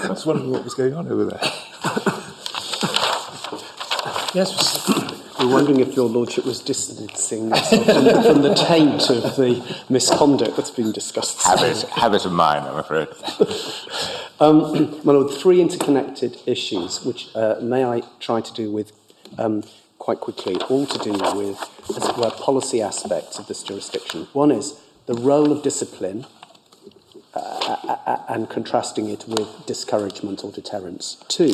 was wondering what was going on over there. Yes. We're wondering if your lordship was distancing from the taint of the misconduct that's been discussed. Habit of mine, I'm afraid. My lord, three interconnected issues, which may I try to do with quite quickly, all to do with, as it were, policy aspects of this jurisdiction. One is the role of discipline and contrasting it with discouragement or deterrence. Two,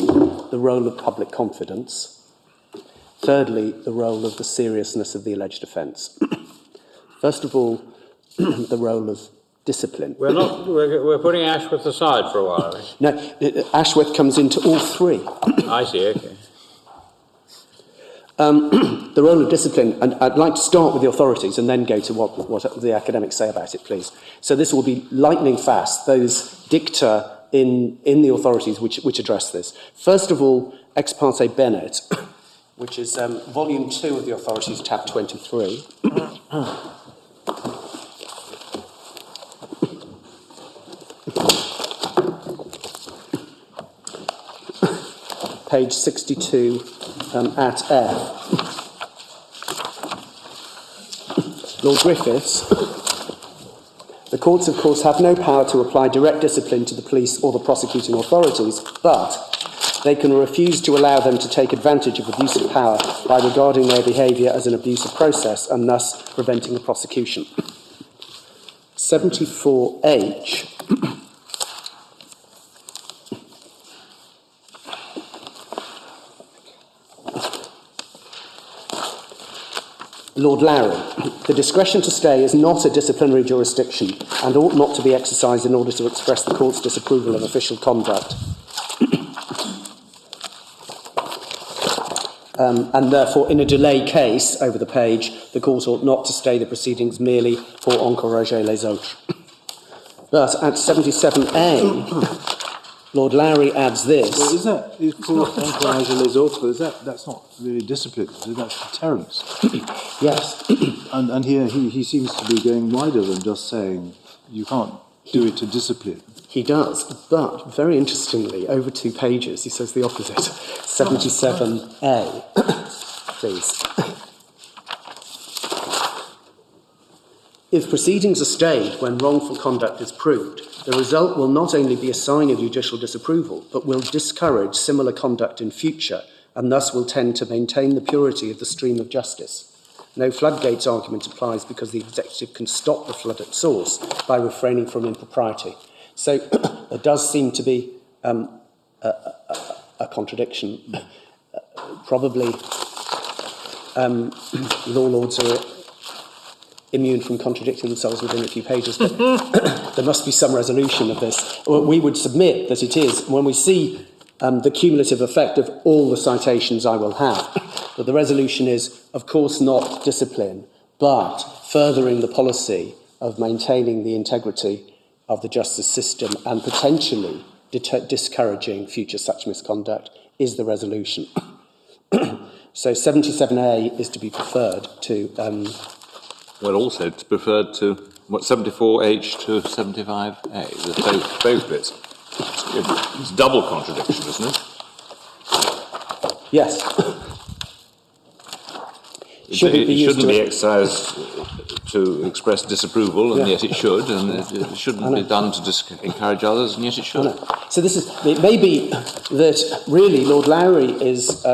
the role of public confidence. Thirdly, the role of the seriousness of the alleged offence. First of all, the role of discipline. We're putting Ashworth aside for a while, are we? No, Ashworth comes into all three. I see, okay. The role of discipline, and I'd like to start with the authorities and then go to what the academics say about it, please. So this will be lightning fast, those dicta in the authorities which address this. First of all, Ex parte Bennett, which is volume 2 of the authorities, tab 23. Page 62 at F. Lord Griffiths, the courts, of course, have no power to apply direct discipline to the police or the prosecuting authorities, but they can refuse to allow them to take advantage of abuse of power by regarding their behaviour as an abuse of process and thus preventing the prosecution. 74H. Lord Larry, the discretion to stay is not a disciplinary jurisdiction and ought not to be exercised in order to express the court's disapproval of official conduct. And therefore, in a delay case, over the page, the court ought not to stay the proceedings merely pour encourager les autres. But at 77A, Lord Larry adds this. Well, is pour encourager les autres? That's not really discipline, that's deterrence. Yes. And here he seems to be going wider than just saying you can't do it to discipline. He does, but very interestingly, over 2 pages, he says the opposite. 77A, please. If proceedings are stayed when wrongful conduct is proved, the result will not only be a sign of judicial disapproval, but will discourage similar conduct in future, and thus will tend to maintain the purity of the stream of justice. No floodgates argument applies because the executive can stop the flood at source by refraining from impropriety. So there does seem to be a contradiction. Probably law lords are immune from contradicting themselves within a few pages, but there must be some resolution of this. We would submit that it is, when we see the cumulative effect of all the citations I will have, that the resolution is, of course, not discipline, but furthering the policy of maintaining the integrity of the justice system and potentially discouraging future such misconduct is the resolution. So 77A is to be preferred to... well, also it's preferred to, 74H to 75A? There's both bits. It's double contradiction, isn't it? Yes. It shouldn't be exercised to express disapproval, and yet it should, and it shouldn't be done to encourage others, and yet it should. So it may be that really Lord Lowry is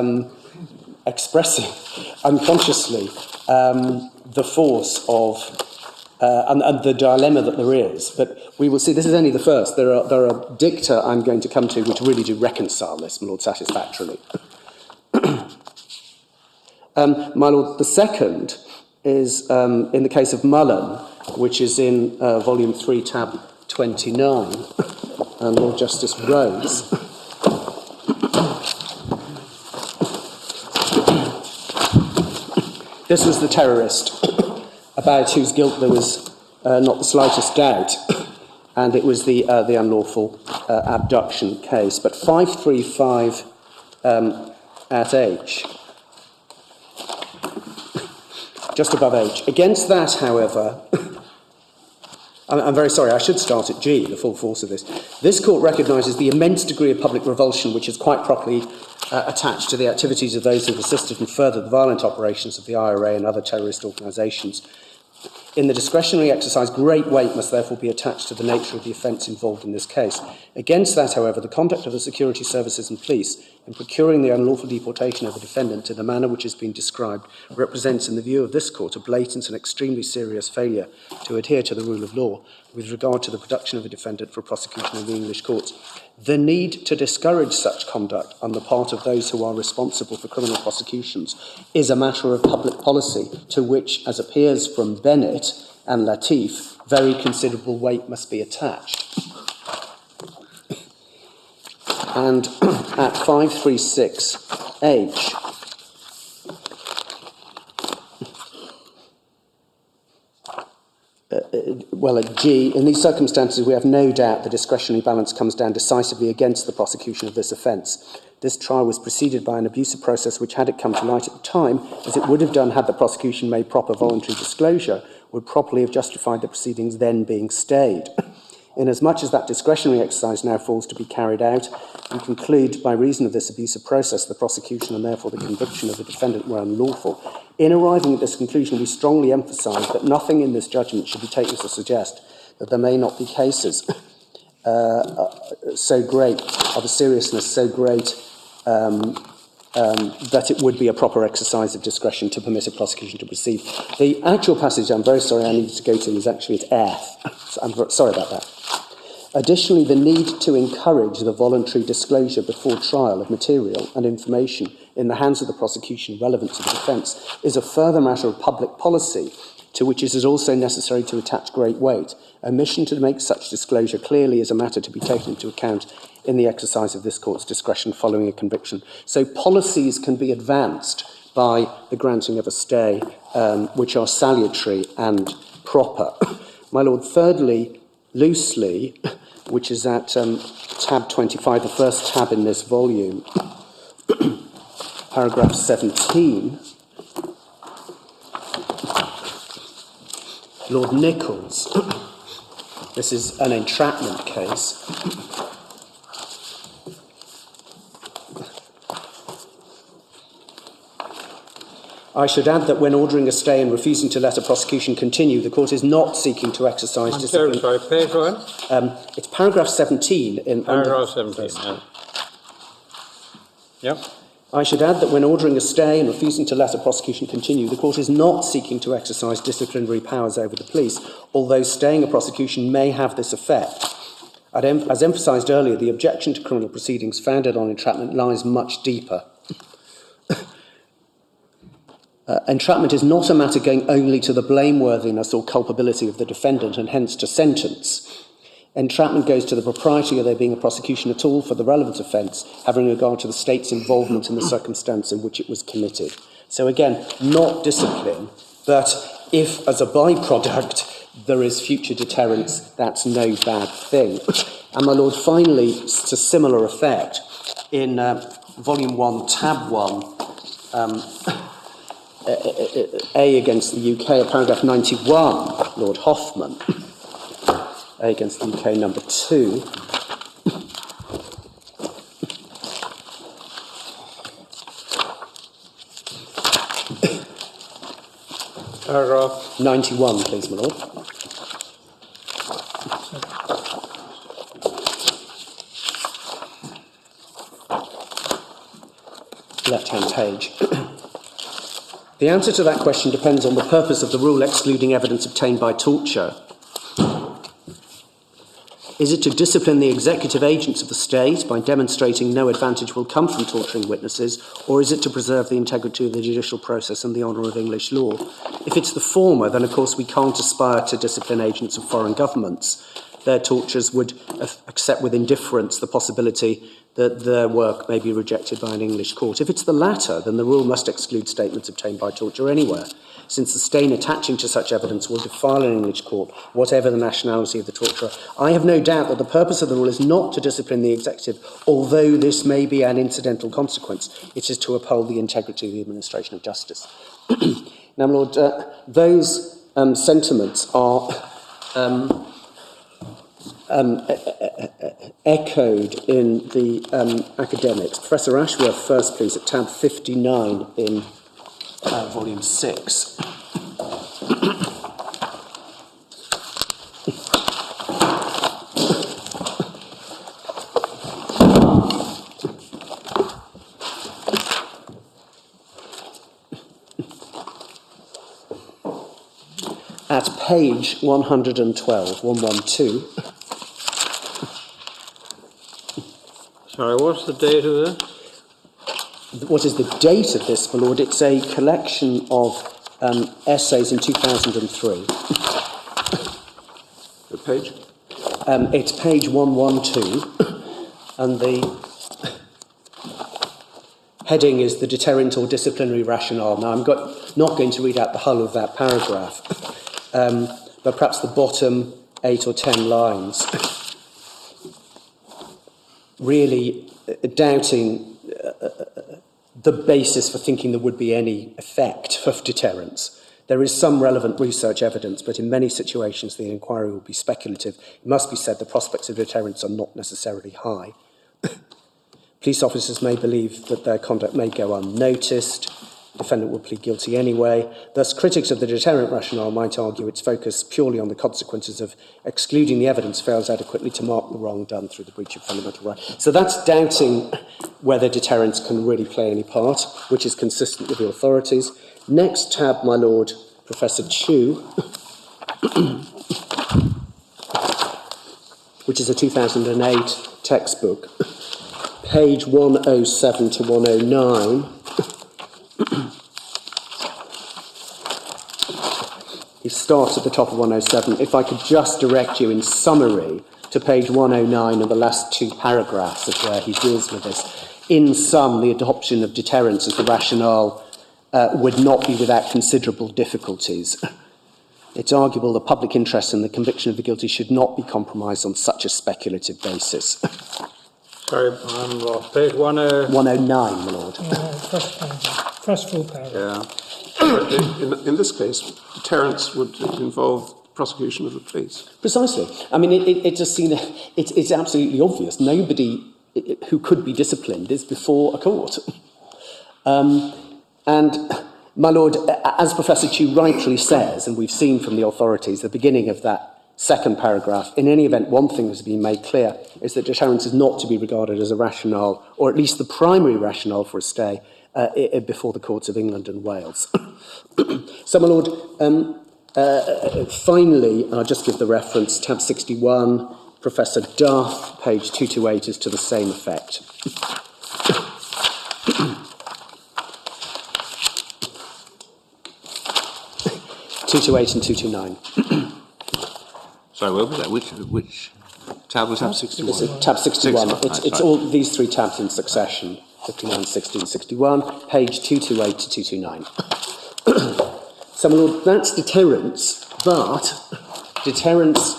expressing unconsciously the force of and the dilemma that there is, but we will see. This is only the first. There are dicta I'm going to come to which really do reconcile this, my lord, satisfactorily. My lord, the second is in the case of Mullen, which is in volume 3, tab 29, and Lord Justice Rose. This was the terrorist about whose guilt there was not the slightest doubt, and it was the unlawful abduction case. But 535 at H, just above H. Against that, however, I'm very sorry, I should start at G, the full force of this. This court recognises the immense degree of public revulsion which is quite properly attached to the activities of those who have assisted and furthered the violent operations of the IRA and other terrorist organisations. In the discretionary exercise, great weight must therefore be attached to the nature of the offence involved in this case. Against that, however, the conduct of the security services and police in procuring the unlawful deportation of a defendant in the manner which has been described represents, in the view of this court, a blatant and extremely serious failure to adhere to the rule of law with regard to the production of a defendant for prosecution in the English courts. The need to discourage such conduct on the part of those who are responsible for criminal prosecutions is a matter of public policy to which, as appears from Bennett and Latif, very considerable weight must be attached. And at 536H, at G, in these circumstances, we have no doubt the discretionary balance comes down decisively against the prosecution of this offence. This trial was preceded by an abusive process which, had it come to light at the time, as it would have done had the prosecution made proper voluntary disclosure, would properly have justified the proceedings then being stayed. Inasmuch as that discretionary exercise now falls to be carried out, we conclude, by reason of this abusive process, the prosecution and therefore the conviction of the defendant were unlawful. In arriving at this conclusion, we strongly emphasise that nothing in this judgment should be taken to suggest that there may not be cases so great, of a seriousness so great, that it would be a proper exercise of discretion to permit a prosecution to proceed. The actual passage, I'm very sorry, I needed to go to is actually at F. So I'm sorry about that. Additionally, the need to encourage the voluntary disclosure before trial of material and information in the hands of the prosecution relevant to the defence is a further matter of public policy to which it is also necessary to attach great weight. Omission to make such disclosure clearly is a matter to be taken into account in the exercise of this court's discretion following a conviction. So policies can be advanced by the granting of a stay, which are salutary and proper. My Lord, thirdly, loosely, which is at tab 25, the first tab in this volume, paragraph 17, Lord Nichols, this is an entrapment case, I should add that when ordering a stay and refusing to let a prosecution continue, the court is not seeking to exercise discipline. Sorry, page what? It's paragraph 17. Paragraph 17, yeah. Yep. I should add that when ordering a stay and refusing to let a prosecution continue, the court is not seeking to exercise disciplinary powers over the police, although staying a prosecution may have this effect. As emphasised earlier, the objection to criminal proceedings founded on entrapment lies much deeper. Entrapment is not a matter going only to the blameworthiness or culpability of the defendant and hence to sentence. Entrapment goes to the propriety of there being a prosecution at all for the relevant offence, having regard to the state's involvement in the circumstance in which it was committed. So again, not discipline, but if as a byproduct there is future deterrence, that's no bad thing. And my Lord, finally, to similar effect, in volume 1, tab 1, A against the UK, paragraph 91, Lord Hoffman, A against the UK, number 2. Paragraph 91, please, my Lord. Left-hand page. The answer to that question depends on the purpose of the rule excluding evidence obtained by torture. Is it to discipline the executive agents of the state by demonstrating no advantage will come from torturing witnesses, or is it to preserve the integrity of the judicial process and the honour of English law? If it's the former, then of course we can't aspire to discipline agents of foreign governments. Their tortures would accept with indifference the possibility that their work may be rejected by an English court. If it's the latter, then the rule must exclude statements obtained by torture anywhere, since the stain attaching to such evidence will defile an English court, whatever the nationality of the torturer. I have no doubt that the purpose of the rule is not to discipline the executive, although this may be an incidental consequence. It is to uphold the integrity of the administration of justice. Now, Lord, those sentiments are echoed in the academics. Professor Ashworth first, please, at tab 59 in volume 6. At page 112, 112. Sorry, what's the date of this? What is the date of this, my lord? It's a collection of essays in 2003. The page? It's page 112, and the heading is the deterrent or disciplinary rationale. Now, I'm not going to read out the whole of that paragraph, but perhaps the bottom 8 or 10 lines, really doubting the basis for thinking there would be any effect of deterrence. There is some relevant research evidence, but in many situations the inquiry will be speculative. It must be said the prospects of deterrence are not necessarily high. Police officers may believe that their conduct may go unnoticed. Defendant will plead guilty anyway. Thus, critics of the deterrent rationale might argue its focus purely on the consequences of excluding the evidence fails adequately to mark the wrong done through the breach of fundamental rights. So that's doubting whether deterrence can really play any part, which is consistent with the authorities. Next tab, my lord, Professor Chu, which is a 2008 textbook, page 107 to 109. He starts at the top of 107. If I could just direct you in summary to page 109 and the last 2 paragraphs of where he deals with this. In sum, the adoption of deterrence as the rationale would not be without considerable difficulties. It's arguable the public interest in the conviction of the guilty should not be compromised on such a speculative basis. Sorry, I'm lost. Page 109, my lord. First paragraph, first full paragraph. Yeah. In this case, deterrence would involve prosecution of the police. Precisely. I mean, it just seems it's absolutely obvious. Nobody who could be disciplined is before a court. And, my lord, as Professor Chu rightly says, and we've seen from the authorities, the beginning of that second paragraph, in any event, one thing that's been made clear is that deterrence is not to be regarded as a rationale, or at least the primary rationale for a stay, before the courts of England and Wales. So, my lord, finally, I'll just give the reference, tab 61, Professor Duff, page 228, is to the same effect. 228 and 229. Sorry, where was that? Which tab was that? 61. This is tab 61. It's right. all these 3 tabs in succession, 59, 60 and 61, page 228 to 229. So, my lord, that's deterrence, but deterrence,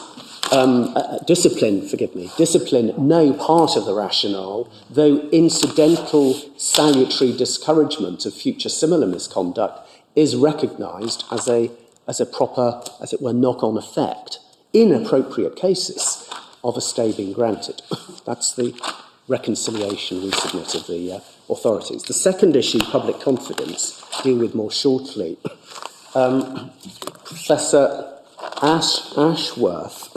discipline, no part of the rationale, though incidental salutary discouragement of future similar misconduct is recognised as a proper, as it were, knock-on effect in appropriate cases of a stay being granted. That's the reconciliation we submit of the authorities. The second issue, public confidence, deal with more shortly. Professor Ashworth,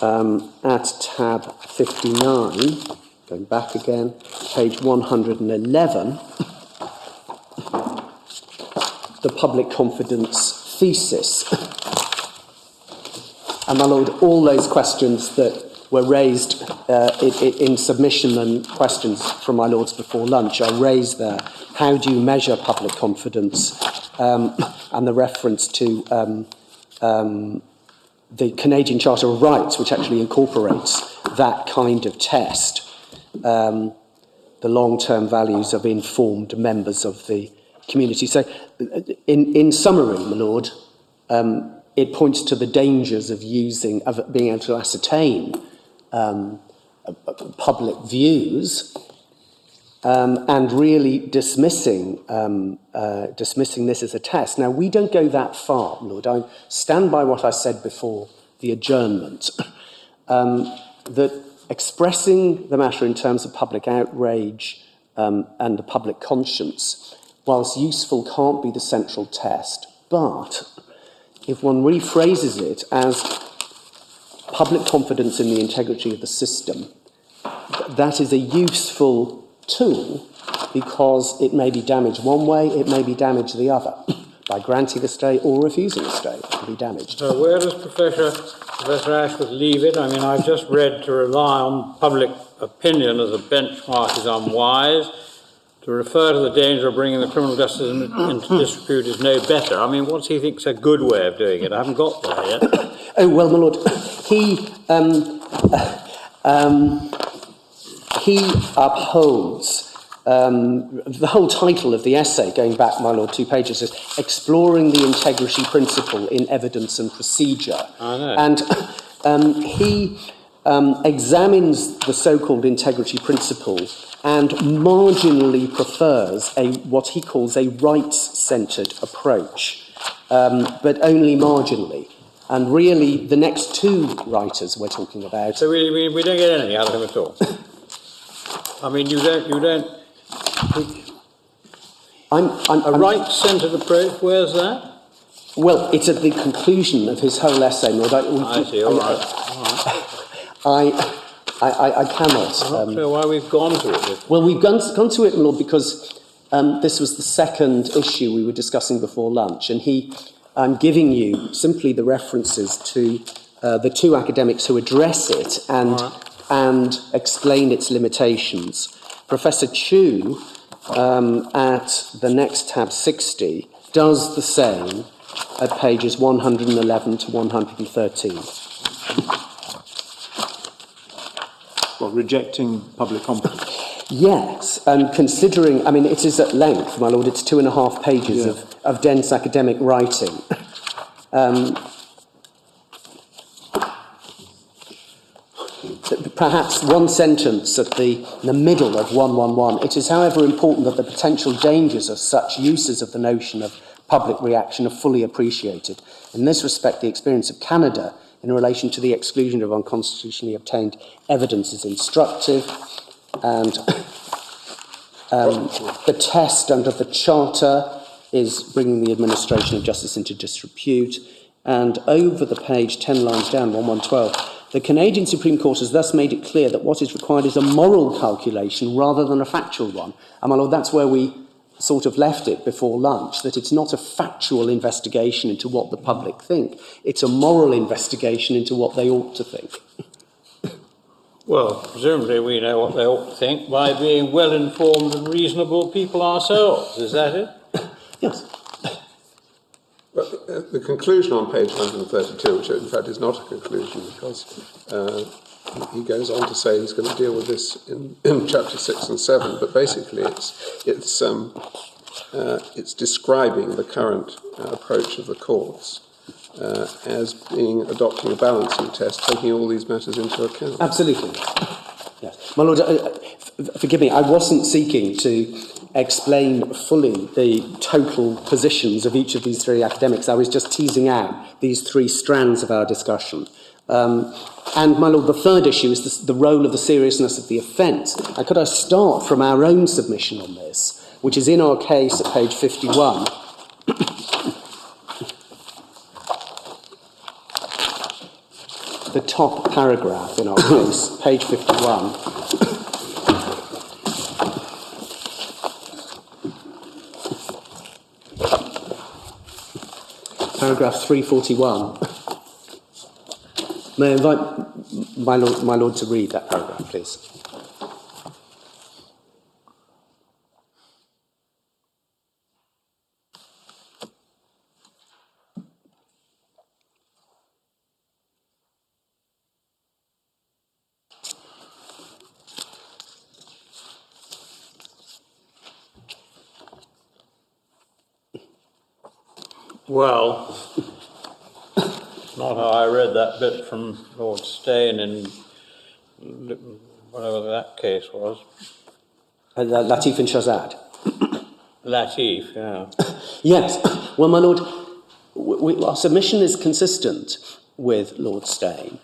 at tab 59, going back again, page 111, the public confidence thesis. And, my lord, all those questions that were raised in submission and questions from my lords before lunch are raised there. How do you measure public confidence? And the reference to the Canadian Charter of Rights, which actually incorporates that kind of test, the long-term values of informed members of the community. So, in summary, my lord, it points to the dangers of being able to ascertain public views and really dismissing this as a test. Now, we don't go that far, my lord. I stand by what I said before the adjournment. that expressing the matter in terms of public outrage and the public conscience, whilst useful, can't be the central test. But if one rephrases it as public confidence in the integrity of the system, that is a useful tool because it may be damaged one way, it may be damaged the other. By granting a stay or refusing a stay, it can be damaged. So where does Professor Ashworth leave it? I mean, I've just read to rely on public opinion as a benchmark is unwise. To refer to the danger of bringing the criminal justice into disrepute is no better. I mean, what does he think's a good way of doing it? I haven't got there yet. Oh, well, my lord, he upholds the whole title of the essay, going back, my lord, 2 pages, is Exploring the Integrity Principle in Evidence and Procedure. I know. And he examines the so-called integrity principle and marginally prefers what he calls a rights-centred approach, but only marginally. And really, the next 2 writers we're talking about... So we don't get anything out of him at all? I mean, you don't... A right-centred approach, where's that? Well, it's at the conclusion of his whole essay, Lord. I see, all right. I cannot... I'm not sure why we've gone to it. Well, we've gone to it, Lord, because this was the second issue we were discussing before lunch, and I'm giving you simply the references to the 2 academics who address it and explain its limitations. Professor Chu, at the next tab 60, does the same at pages 111 to 113. Well, rejecting public confidence. Yes, and considering, I mean, it is at length, my lord, it's 2.5 pages of dense academic writing. Perhaps one sentence at the middle of 111. It is, however, important that the potential dangers of such uses of the notion of public reaction are fully appreciated. In this respect, the experience of Canada in relation to the exclusion of unconstitutionally obtained evidence is instructive, and the test under the Charter is bringing the administration of justice into disrepute. And over the page, 10 lines down, 1112, the Canadian Supreme Court has thus made it clear that what is required is a moral calculation rather than a factual one. And, my lord, that's where we sort of left it before lunch, that it's not a factual investigation into what the public think. It's a moral investigation into what they ought to think. Well, presumably we know what they ought to think by being well-informed and reasonable people ourselves. Is that it? Yes. But the conclusion on page 132, which in fact is not a conclusion because he goes on to say he's going to deal with this in chapter 6 and 7, but basically it's describing the current approach of the courts as adopting a balancing test, taking all these matters into account. Absolutely. Yes. My lord, forgive me, I wasn't seeking to explain fully the total positions of each of these 3 academics. I was just teasing out these 3 strands of our discussion. And, my lord, the third issue is the role of the seriousness of the offence. Could I start from our own submission on this, which is in our case at page 51. The top paragraph in our case, page 51. Paragraph 341. May I invite my lord to read that paragraph, please? Well, not how I read that bit from Lord Stane in whatever that case was. Latif and Shahzad. Latif, yeah. Yes. Well, my lord, our submission is consistent with Lord Stane.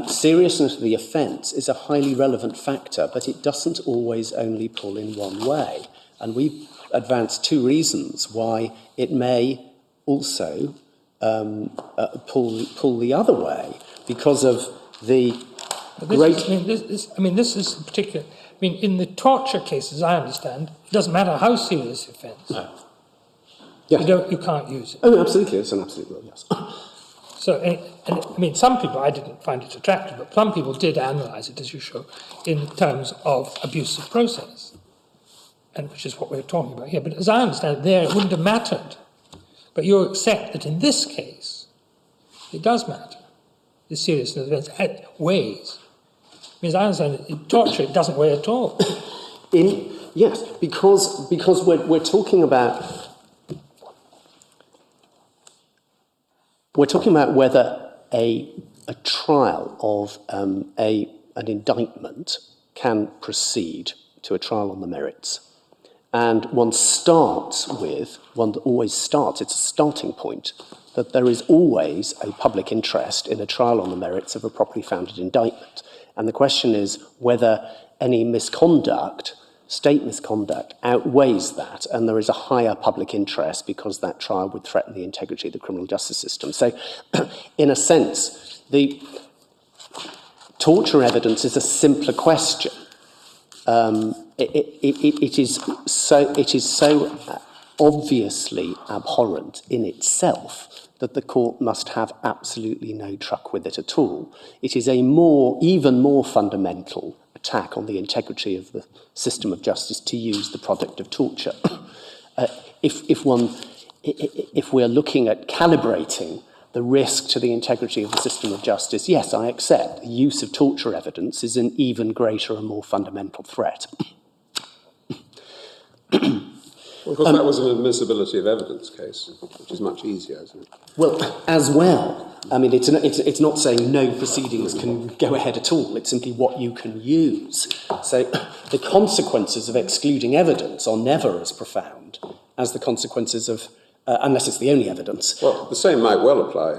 seriousness of the offence is a highly relevant factor, but it doesn't always only pull in one way. And we've advanced two reasons why it may also pull the other way, because of the This is particular. I mean, in the torture cases, I understand, it doesn't matter how serious the offence. Yes. You can't use it. Oh, absolutely, it's an absolute rule, yes. So, and I mean, some people, I didn't find it attractive, but some people did analyse it, as you show, in terms of abusive process, and which is what we're talking about here. But as I understand it, there it wouldn't have mattered. But you accept that in this case, it does matter. The seriousness of events weighs. I mean, as I understand it, in torture, it doesn't weigh at all. Yes, because we're talking about whether a trial of an indictment can proceed to a trial on the merits. And one always starts, it's a starting point, that there is always a public interest in a trial on the merits of a properly founded indictment. And the question is whether any misconduct, state misconduct, outweighs that, and there is a higher public interest because that trial would threaten the integrity of the criminal justice system. So, in a sense, the torture evidence is a simpler question. It is so obviously abhorrent in itself that the court must have absolutely no truck with it at all. It is a even more fundamental attack on the integrity of the system of justice to use the product of torture. If we're looking at calibrating the risk to the integrity of the system of justice, yes, I accept the use of torture evidence is an even greater and more fundamental threat. Well, of course, that was an admissibility of evidence case, which is much easier, isn't it? Well, as well, I mean, it's not saying no proceedings can go ahead at all. It's simply what you can use. So the consequences of excluding evidence are never as profound as the consequences of, unless it's the only evidence. Well, the same might well apply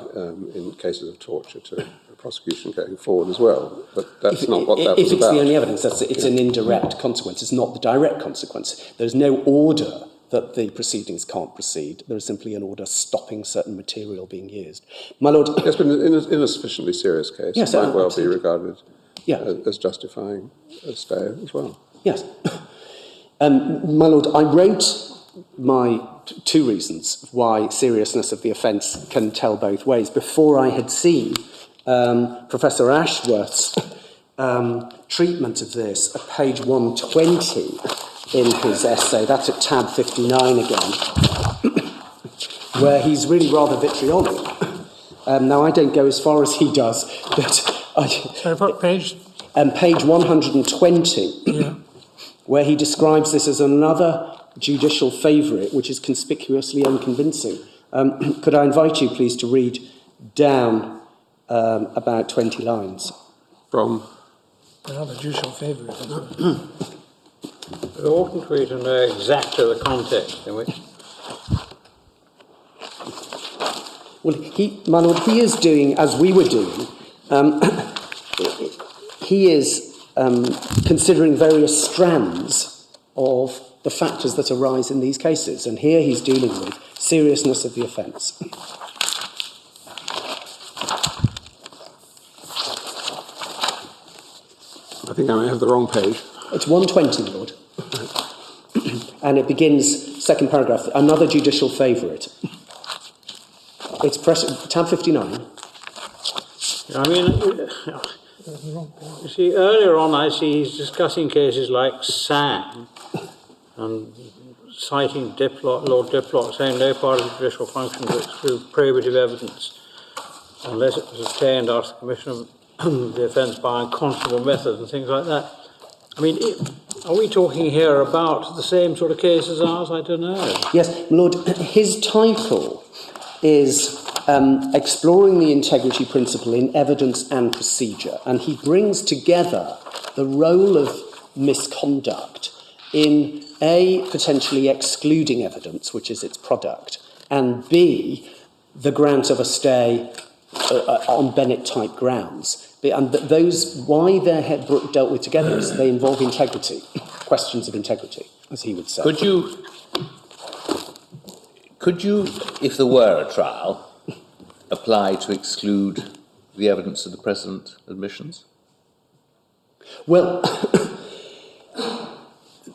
in cases of torture to a prosecution going forward as well, but that's not what that was If it's about. the only evidence, it's an indirect consequence. It's not the direct consequence. There's no order that the proceedings can't proceed. There is simply an order stopping certain material being used. My Lord... Yes, but in a sufficiently serious case, yes, it might well absolutely. be regarded Yeah. as justifying a stay as well. Yes. My Lord, I wrote my two reasons why seriousness of the offence can tell both ways before I had seen Professor Ashworth's treatment of this at page 120 in his essay. That's at tab 59 again, where he's really rather vitriolic. Now, I don't go as far as he does, but Sorry, what page? Page 120, Yeah. where he describes this as another judicial favourite, which is conspicuously unconvincing. Could I invite you, please, to read down about 20 lines? From Another judicial favourite. But oughtn't we to know exactly the context in which... Well, my Lord, he is doing, as we were doing, he is considering various strands of the factors that arise in these cases. And here he's dealing with seriousness of the offence. I think I may have the wrong page. It's 120, Lord. And it begins, second paragraph, another judicial favourite. It's tab 59. I mean, you see, earlier on I see he's discussing cases like Sam and citing Lord Diplock, saying no part of the judicial function to exclude probative evidence unless it was obtained after the commission of the offence by unconscionable methods and things like that. I mean, are we talking here about the same sort of case as ours? I don't know. Yes, my Lord, his title is Exploring the Integrity Principle in Evidence and Procedure, and he brings together the role of misconduct in A, potentially excluding evidence, which is its product, and B, the grant of a stay on Bennett-type grounds. And those, why they're dealt with together is they involve integrity, questions of integrity, as he would say. Could you, if there were a trial, apply to exclude the evidence of the present admissions? Well,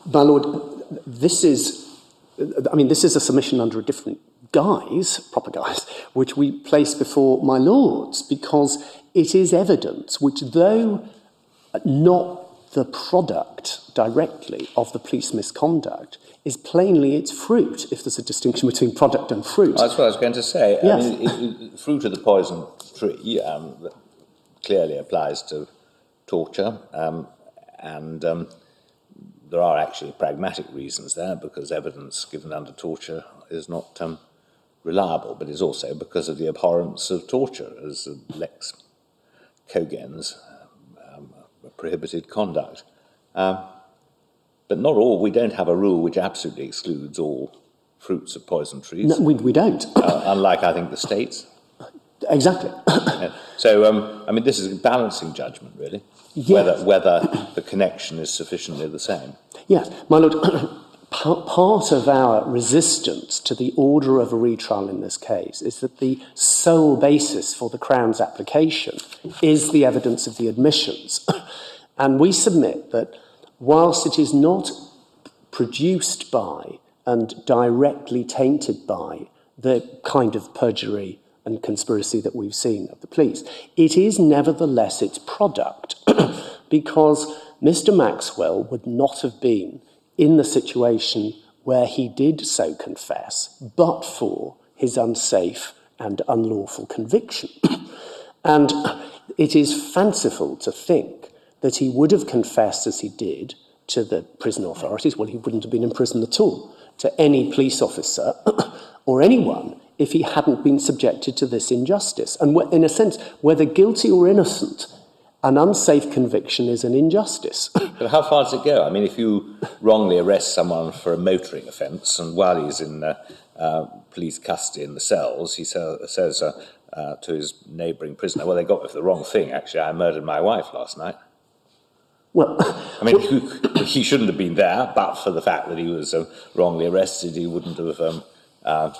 my lord, this is a submission under a different guise, proper guise, which we place before my lords, because it is evidence which, though not the product directly of the police misconduct, is plainly its fruit, if there's a distinction between product and fruit. That's what I was going to say. Yes. I mean, fruit of the poison tree that clearly applies to torture, and there are actually pragmatic reasons there, because evidence given under torture is not reliable, but is also because of the abhorrence of torture as Lex Cogens prohibited conduct. But not all. We don't have a rule which absolutely excludes all fruits of poison trees. No, we don't. Unlike, I think, the states. Exactly. So, I mean, this is a balancing judgment, really, Yes. whether the connection is sufficiently the same. Yes, my lord, part of our resistance to the order of a retrial in this case is that the sole basis for the Crown's application is the evidence of the admissions. And we submit that whilst it is not produced by and directly tainted by the kind of perjury and conspiracy that we've seen of the police, it is nevertheless its product, because Mr. Maxwell would not have been in the situation where he did so confess, but for his unsafe and unlawful conviction. And it is fanciful to think that he would have confessed as he did to the prison authorities. Well, he wouldn't have been in prison at all, to any police officer or anyone, if he hadn't been subjected to this injustice. And in a sense, whether guilty or innocent, an unsafe conviction is an injustice. But how far does it go? I mean, if you wrongly arrest someone for a motoring offence, and while he's in police custody in the cells, he says to his neighbouring prisoner, well, they got me for the wrong thing, actually. I murdered my wife last night. Well, I mean, he shouldn't have been there, but for the fact that he was wrongly arrested, he wouldn't have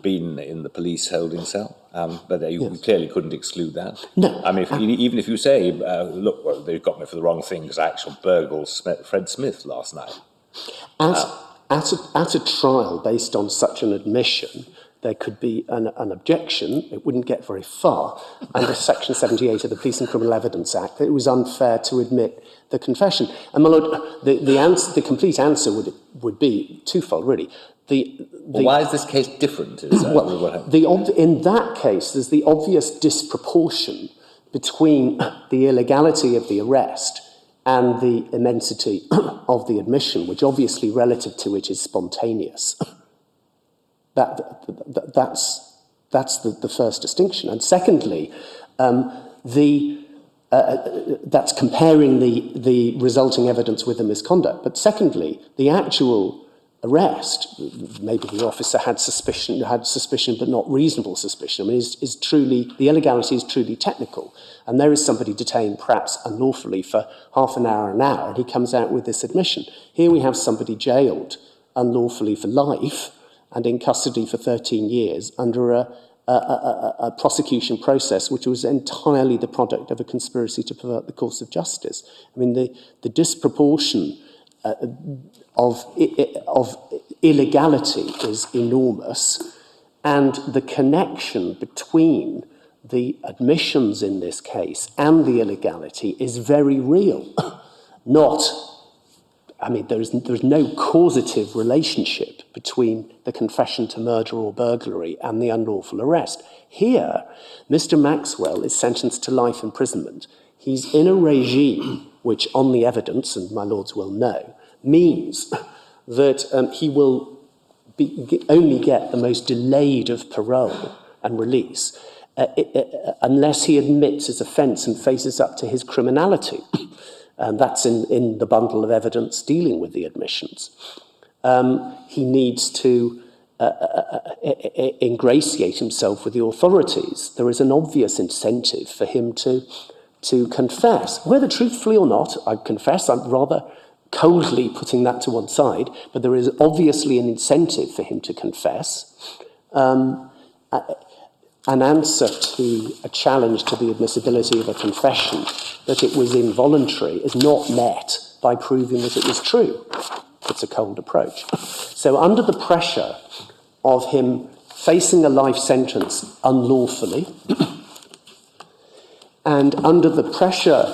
been in the police holding cell. But you clearly couldn't exclude that. No. I mean, even if you say, look, well, they got me for the wrong thing because I actually burgled Fred Smith last night. At a trial based on such an admission, there could be an objection. It wouldn't get very far under Section 78 of the Police and Criminal Evidence Act that it was unfair to admit the confession. And my lord, the complete answer would be twofold, really. Well, why is this case different? In that case, there's the obvious disproportion between the illegality of the arrest and the immensity of the admission, which obviously relative to it is spontaneous. That's the first distinction. And secondly, that's comparing the resulting evidence with the misconduct. But secondly, the actual arrest, maybe the officer had suspicion but not reasonable suspicion, I mean, is truly, the illegality is truly technical. And there is somebody detained perhaps unlawfully for half an hour, and he comes out with this admission. Here we have somebody jailed unlawfully for life and in custody for 13 years under a prosecution process which was entirely the product of a conspiracy to pervert the course of justice. I mean, the disproportion of illegality is enormous, and the connection between the admissions in this case and the illegality is very real. There's no causative relationship between the confession to murder or burglary and the unlawful arrest. Here, Mr. Maxwell is sentenced to life imprisonment. He's in a regime which, on the evidence, and my lords will know, means that he will only get the most delayed of parole and release unless he admits his offence and faces up to his criminality. And that's in the bundle of evidence dealing with the admissions. He needs to ingratiate himself with the authorities, there is an obvious incentive for him to confess. Whether truthfully or not, I confess, I'm rather coldly putting that to one side, but there is obviously an incentive for him to confess. An answer to a challenge to the admissibility of a confession that it was involuntary is not met by proving that it was true. It's a cold approach. So under the pressure of him facing a life sentence unlawfully, and under the pressure,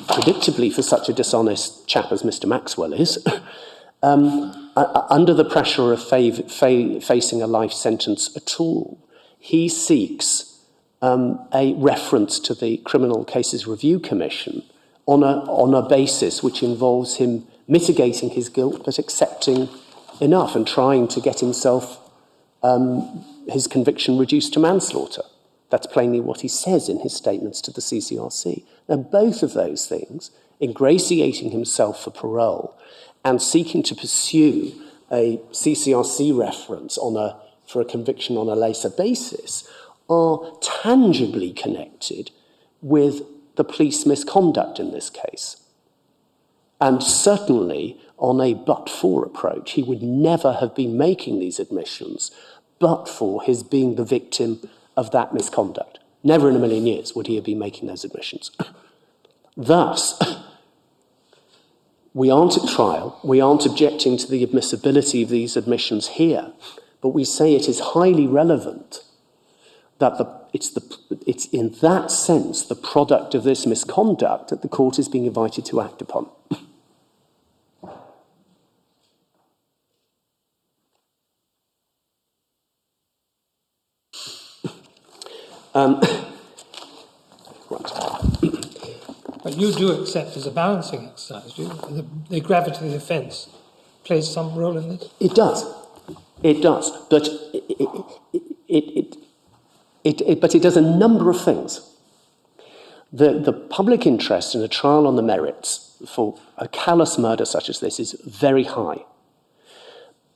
predictably for such a dishonest chap as Mr. Maxwell is, under the pressure of facing a life sentence at all, he seeks a reference to the Criminal Cases Review Commission on a basis which involves him mitigating his guilt but accepting enough and trying to get himself his conviction reduced to manslaughter. That's plainly what he says in his statements to the CCRC. Now, both of those things, ingratiating himself for parole and seeking to pursue a CCRC reference for a conviction on a lesser basis, are tangibly connected with the police misconduct in this case. And certainly, on a but-for approach, he would never have been making these admissions but for his being the victim of that misconduct. Never in a million years would he have been making those admissions. Thus, we aren't at trial, we aren't objecting to the admissibility of these admissions here, but we say it is highly relevant that it's in that sense the product of this misconduct that the court is being invited to act upon. Right. But you do accept as a balancing exercise, do you? The gravity of the offence plays some role in this? It does. It does. But it does a number of things. The public interest in a trial on the merits for a callous murder such as this is very high.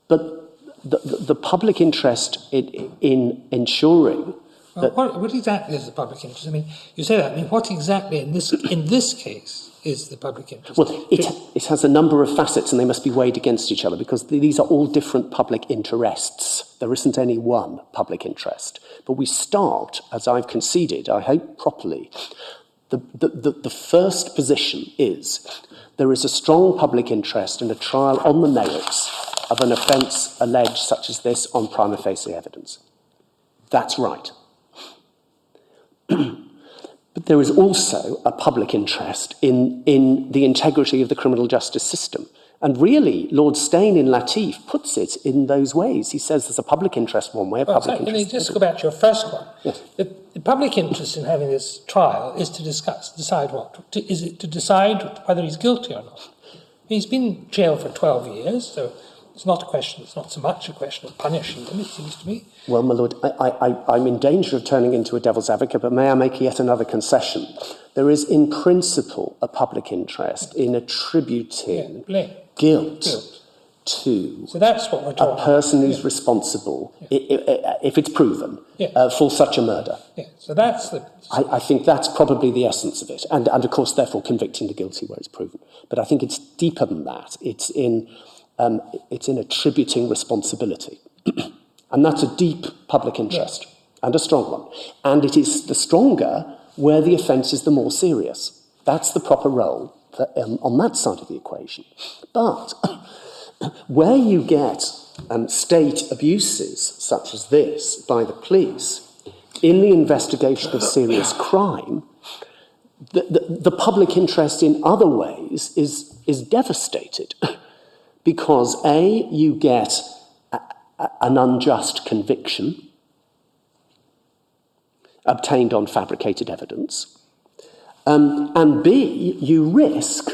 But the public interest in ensuring well, what exactly is the public interest? I mean, you say that. I mean, what exactly in this case is the public interest? Well, it has a number of facets and they must be weighed against each other because these are all different public interests. There isn't any one public interest. But we start, as I've conceded, I hope properly, the first position is there is a strong public interest in a trial on the merits of an offence alleged such as this on prima facie evidence. That's right. But there is also a public interest in the integrity of the criminal justice system. And really, Lord Steyn in Latif puts it in those ways. He says there's a public interest one way, a public interest. Let me just go back to your first one. Yes. The public interest in having this trial is to decide what? Is it to decide whether he's guilty or not? He's been in jail for 12 years, so it's not so much a question of punishing him, it seems to me. Well, my lord, I'm in danger of turning into a devil's advocate, but may I make yet another concession? There is, in principle, a public interest in attributing guilt to so that's what we're talking a person who's responsible, if it's proven, for such a murder. Yeah, so that's the... I think that's probably the essence of it, and of course, therefore, convicting the guilty where it's proven. But I think it's deeper than that. It's in attributing responsibility. And that's a deep public interest, and a strong one. And it is the stronger where the offence is the more serious. That's the proper role on that side of the equation. But where you get state abuses such as this by the police in the investigation of serious crime, the public interest in other ways is devastated. Because A, you get an unjust conviction obtained on fabricated evidence, and B, you risk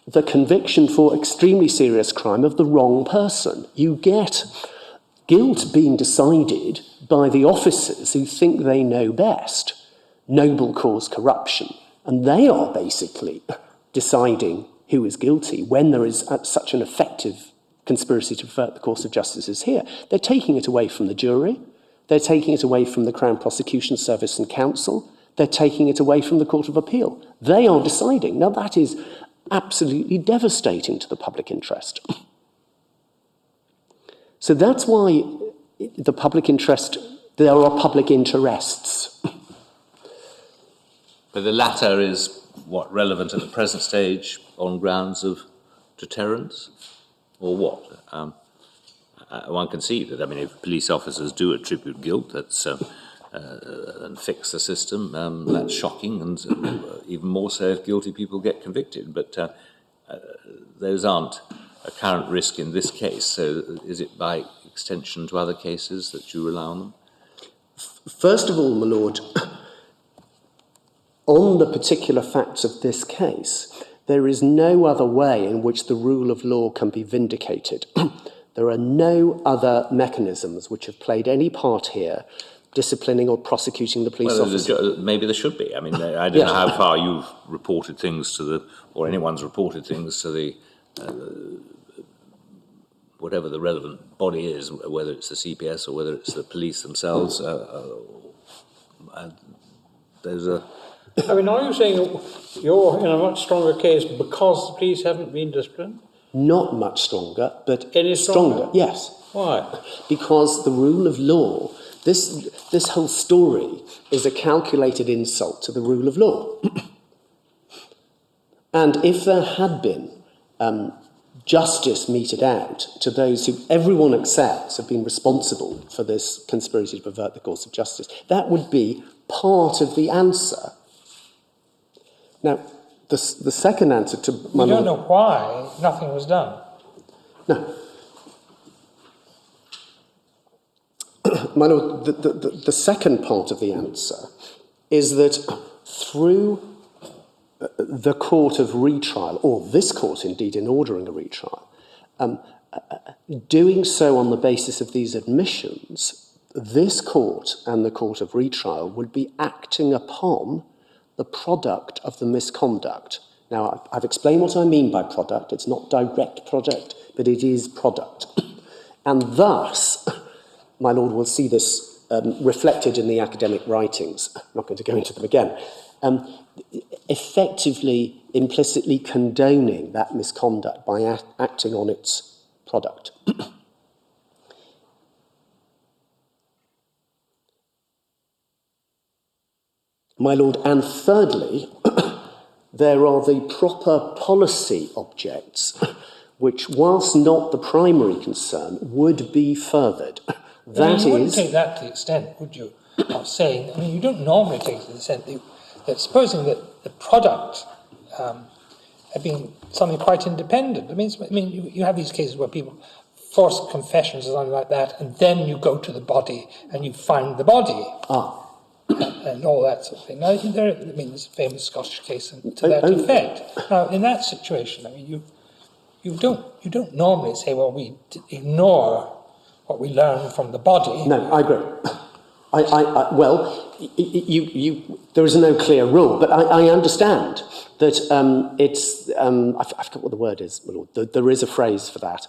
the conviction for extremely serious crime of the wrong person. You get guilt being decided by the officers who think they know best, noble cause corruption, and they are basically deciding who is guilty when there is such an effective conspiracy to pervert the course of justice is here. They're taking it away from the jury. They're taking it away from the Crown Prosecution Service and Counsel. They're taking it away from the Court of Appeal. They are deciding. Now, that is absolutely devastating to the public interest. So that's why the public interest, there are public interests. But the latter is what, relevant at the present stage on grounds of deterrence? Or what? One can see that, I mean, if police officers do attribute guilt, that's and fix the system, that's shocking, and even more so if guilty people get convicted. But those aren't a current risk in this case. So is it by extension to other cases that you rely on them? First of all, my lord, on the particular facts of this case, there is no other way in which the rule of law can be vindicated. There are no other mechanisms which have played any part here, disciplining or prosecuting the police officer. Maybe there should be. I mean, I don't know how far you've reported things to the, or anyone's reported things to the, whatever the relevant body is, whether it's the CPS or whether it's the police themselves. There's a... I mean, are you saying you're in a much stronger case because the police haven't been disciplined? Not much stronger, but Any stronger? Yes. Why? Because the rule of law, this whole story is a calculated insult to the rule of law. And if there had been justice meted out to those who everyone accepts have been responsible for this conspiracy to pervert the course of justice, that would be part of the answer. Now, the second answer to my... We don't know why nothing was done. No. My lord, the second part of the answer is that through the court of retrial, or this court indeed in ordering a retrial, doing so on the basis of these admissions, this court and the court of retrial would be acting upon the product of the misconduct. Now, I've explained what I mean by product. It's not direct product, but it is product. And thus, my lord will see this reflected in the academic writings. I'm not going to go into them again. Effectively, implicitly condoning that misconduct by acting on its product. My lord, and thirdly, there are the proper policy objects, which, whilst not the primary concern, would be furthered. You wouldn't take that to the extent, would you, of saying, I mean, you don't normally take it to the extent that supposing that the product had been something quite independent. I mean, you have these cases where people force confessions or something like that, and then you go to the body and you find the body. And all that sort of thing. Now, there's a famous Scottish case to that effect. Now, in that situation, I mean, you don't normally say, well, we ignore what we learn from the body. No, I agree. Well, there is no clear rule, but I understand that it's, I forget what the word is, my lord. There is a phrase for that,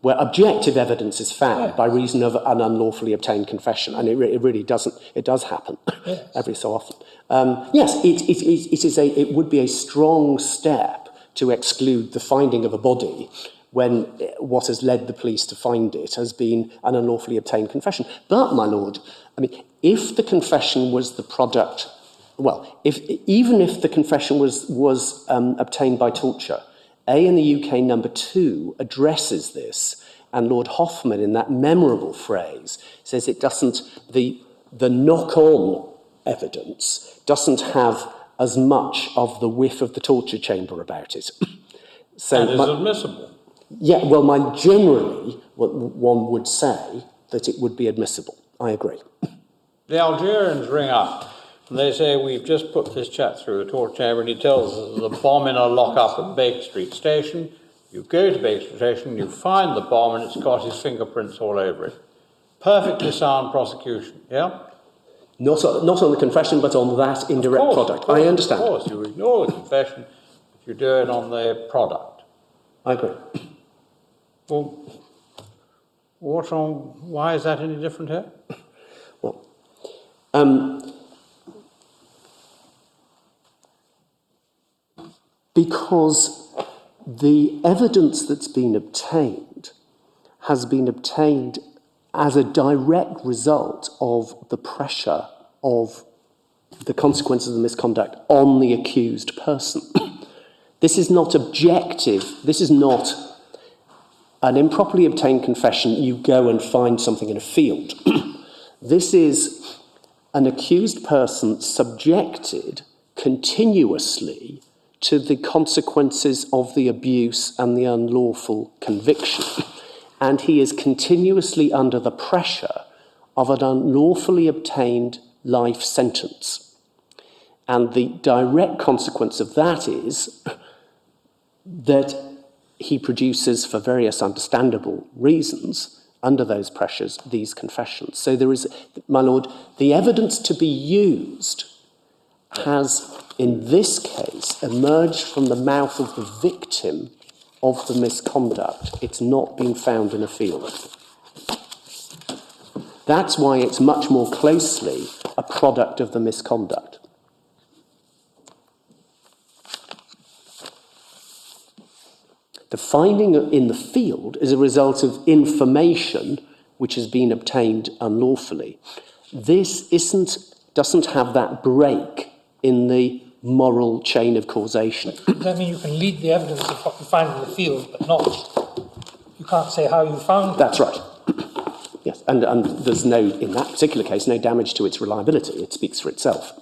where objective evidence is found by reason of an unlawfully obtained confession, and it really does happen every so often. Yes, it would be a strong step to exclude the finding of a body when what has led the police to find it has been an unlawfully obtained confession. But, my lord, I mean, if the confession was the product, well, even if the confession was obtained by torture, in the UK number 2 addresses this, and Lord Hoffman, in that memorable phrase, says it doesn't, the knock-on evidence doesn't have as much of the whiff of the torture chamber about it. So that is admissible. Yeah, well, generally, one would say that it would be admissible. I agree. The Algerians ring up and they say, we've just put this chap through the torture chamber, and he tells us there's a bomb in a lock-up at Baker Street Station. You go to Baker Street Station, you find the bomb, and it's got his fingerprints all over it. Perfectly sound prosecution, yeah? Not on the confession, but on that indirect product. I understand. Of course, you ignore the confession if you do it on the product. I agree. Well, what's wrong? Why is that any different here? Well, because the evidence that's been obtained has been obtained as a direct result of the pressure of the consequences of the misconduct on the accused person. This is not objective. This is not an improperly obtained confession. You go and find something in a field. This is an accused person subjected continuously to the consequences of the abuse and the unlawful conviction. And he is continuously under the pressure of an unlawfully obtained life sentence. And the direct consequence of that is that he produces, for various understandable reasons, under those pressures, these confessions. So there is, my lord, the evidence to be used has, in this case, emerged from the mouth of the victim of the misconduct. It's not been found in a field. That's why it's much more closely a product of the misconduct. The finding in the field is a result of information which has been obtained unlawfully. This doesn't have that break in the moral chain of causation. Does that mean you can lead the evidence of what you find in the field, but not, you can't say how you found it? That's right. Yes, and there's no, in that particular case, no damage to its reliability. It speaks for itself.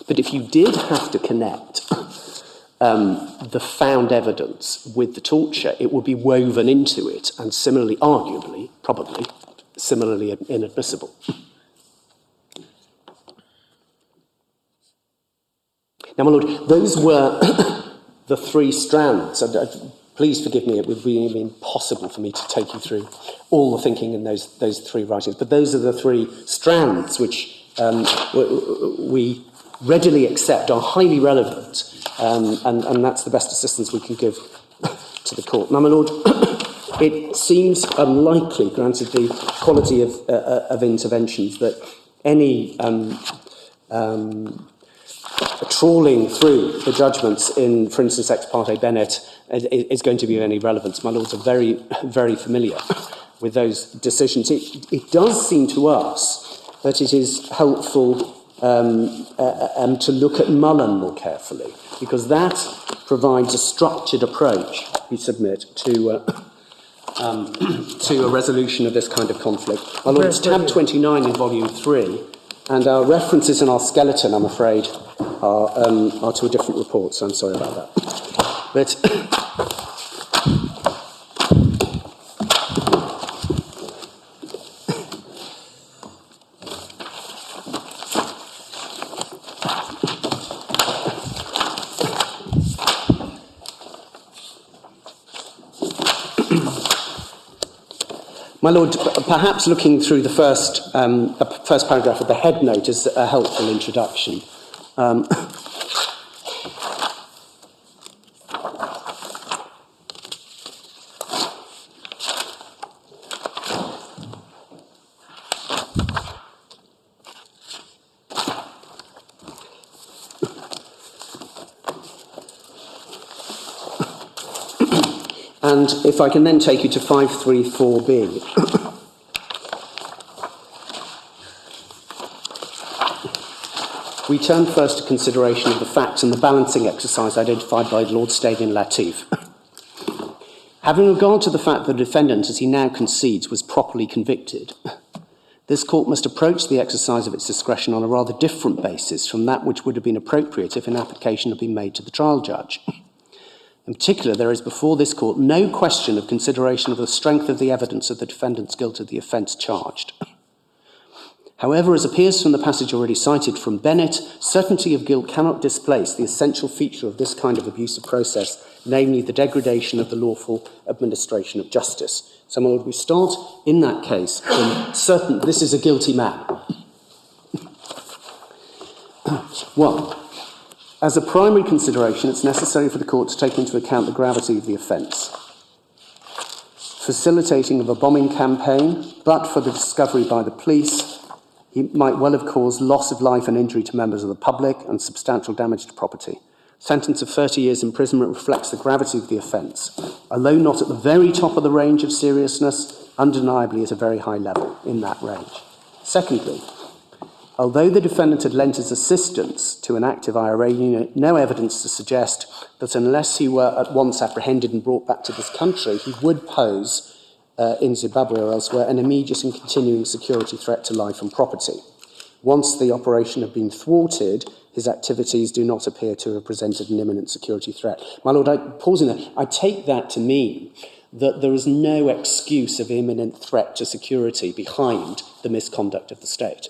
But if you did have to connect the found evidence with the torture, it would be woven into it, and similarly, arguably, probably, similarly inadmissible. Now, my lord, those were the three strands. Please forgive me, it would be impossible for me to take you through all the thinking in those three writings, but those are the three strands which we readily accept are highly relevant, and that's the best assistance we can give to the court. Now, my lord, it seems unlikely, granted the quality of interventions, that any trawling through the judgments in, for instance, Ex parte Bennett is going to be of any relevance. My lords are very, very familiar with those decisions. It does seem to us that it is helpful to look at Mullen more carefully, because that provides a structured approach, we submit, to a resolution of this kind of conflict. My lord, it's tab 29 in volume 3, and our references in our skeleton, I'm afraid, are to a different report, so I'm sorry about that. But my lord, perhaps looking through the first paragraph of the head note is a helpful introduction. And if I can then take you to 534B. We turn first to consideration of the facts and the balancing exercise identified by Lord Stadion Latif. Having regard to the fact that the defendant, as he now concedes, was properly convicted, this court must approach the exercise of its discretion on a rather different basis from that which would have been appropriate if an application had been made to the trial judge. In particular, there is before this court no question of consideration of the strength of the evidence of the defendant's guilt of the offence charged. However, as appears from the passage already cited from Bennett, certainty of guilt cannot displace the essential feature of this kind of abusive process, namely the degradation of the lawful administration of justice. So, my lord, we start in that case from certain, this is a guilty man. 1. As a primary consideration, it's necessary for the court to take into account the gravity of the offence. Facilitating of a bombing campaign, but for the discovery by the police, he might well have caused loss of life and injury to members of the public and substantial damage to property. Sentence of 30 years imprisonment reflects the gravity of the offence. Although not at the very top of the range of seriousness, undeniably is a very high level in that range. Secondly, although the defendant had lent his assistance to an active IRA unit, no evidence to suggest that unless he were at once apprehended and brought back to this country, he would pose, in Zimbabwe or elsewhere, an immediate and continuing security threat to life and property. Once the operation had been thwarted, his activities do not appear to have presented an imminent security threat. My Lord, pausing there, I take that to mean that there is no excuse of imminent threat to security behind the misconduct of the state.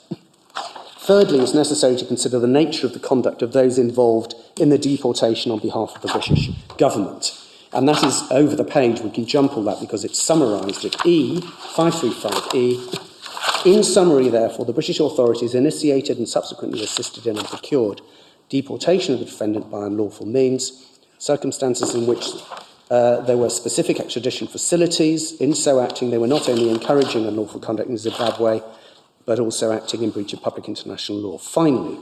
Thirdly, it's necessary to consider the nature of the conduct of those involved in the deportation on behalf of the British government. And that is over the page. We can jump all that because it's summarised at E, 535E. In summary, therefore, the British authorities initiated and subsequently assisted in and procured deportation of the defendant by unlawful means, circumstances in which there were specific extradition facilities. In so acting, they were not only encouraging unlawful conduct in Zimbabwe, but also acting in breach of public international law. Finally,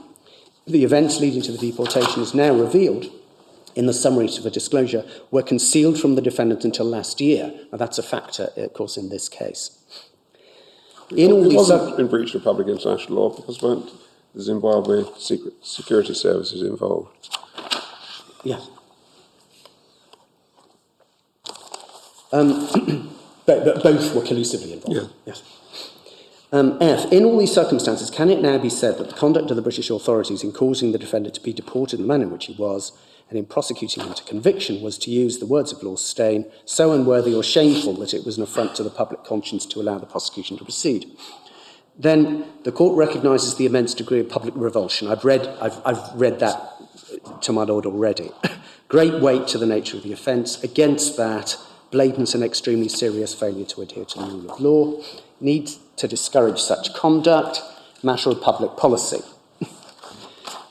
the events leading to the deportation as now revealed in the summary to the disclosure were concealed from the defendant until last year. Now, that's a factor, of course, in this case. It wasn't in breach of public international law because weren't the Zimbabwe secret security services involved? Yes. But both were collusively involved. Yeah. Yes. F. In all these circumstances, can it now be said that the conduct of the British authorities in causing the defendant to be deported in the manner in which he was, and in prosecuting him to conviction, was, to use the words of Lord Steyn, so unworthy or shameful that it was an affront to the public conscience to allow the prosecution to proceed? Then the court recognises the immense degree of public revulsion. I've read that to my Lord already. Great weight to the nature of the offence. Against that, blatant and extremely serious failure to adhere to the rule of law. Need to discourage such conduct. Matter of public policy.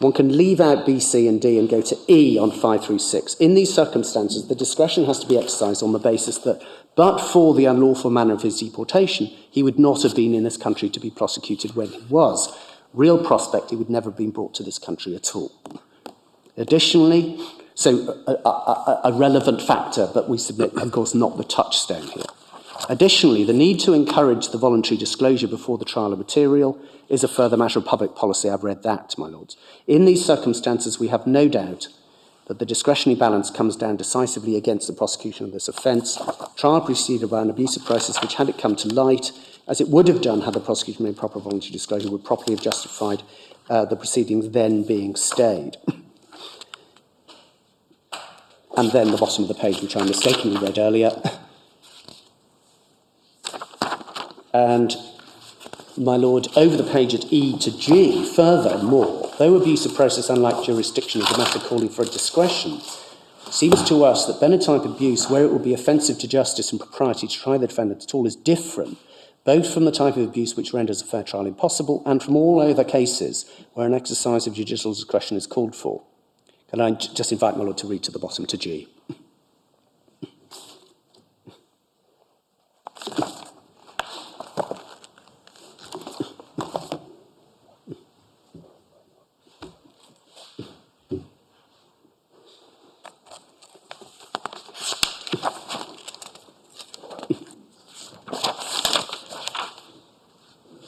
One can leave out B, C and D and go to E on 536. In these circumstances, the discretion has to be exercised on the basis that, but for the unlawful manner of his deportation, he would not have been in this country to be prosecuted when he was. Real prospect, he would never have been brought to this country at all. Additionally, so a relevant factor, but we submit, of course, not the touchstone here. Additionally, the need to encourage the voluntary disclosure before the trial of material is a further matter of public policy. I've read that, my lords. In these circumstances, we have no doubt that the discretionary balance comes down decisively against the prosecution of this offence. Trial preceded by an abusive process which, had it come to light, as it would have done had the prosecution made proper voluntary disclosure, would properly have justified the proceedings then being stayed. And then the bottom of the page, which I mistakenly read earlier. And, my lord, over the page at E to G, furthermore, though abuse of process, unlike jurisdiction, is a matter calling for a discretion, it seems to us that Bennet-type abuse, where it would be offensive to justice and propriety to try the defendant at all, is different, both from the type of abuse which renders a fair trial impossible and from all other cases where an exercise of judicial discretion is called for. Can I just invite my lord to read to the bottom to G?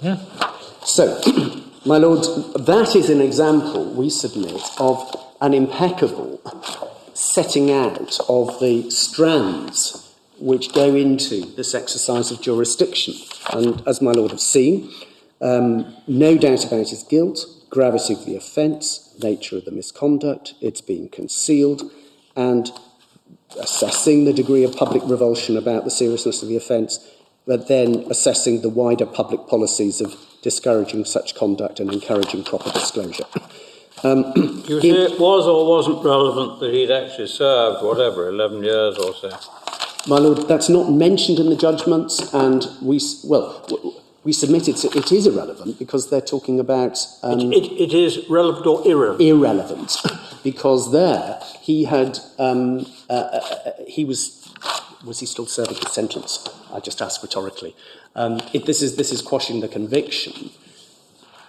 Yeah. So, my lord, that is an example, we submit, of an impeccable setting out of the strands which go into this exercise of jurisdiction. And as my lord has seen, no doubt about his guilt, gravity of the offence, nature of the misconduct, it's being concealed, and assessing the degree of public revulsion about the seriousness of the offence, but then assessing the wider public policies of discouraging such conduct and encouraging proper disclosure. You say it was or wasn't relevant that he'd actually served, whatever, 11 years or so? My lord, that's not mentioned in the judgments, and we submit it is irrelevant because they're talking about... It is relevant or irrelevant? Irrelevant. because there he had, was he still serving his sentence? I just asked rhetorically. This is quashing the conviction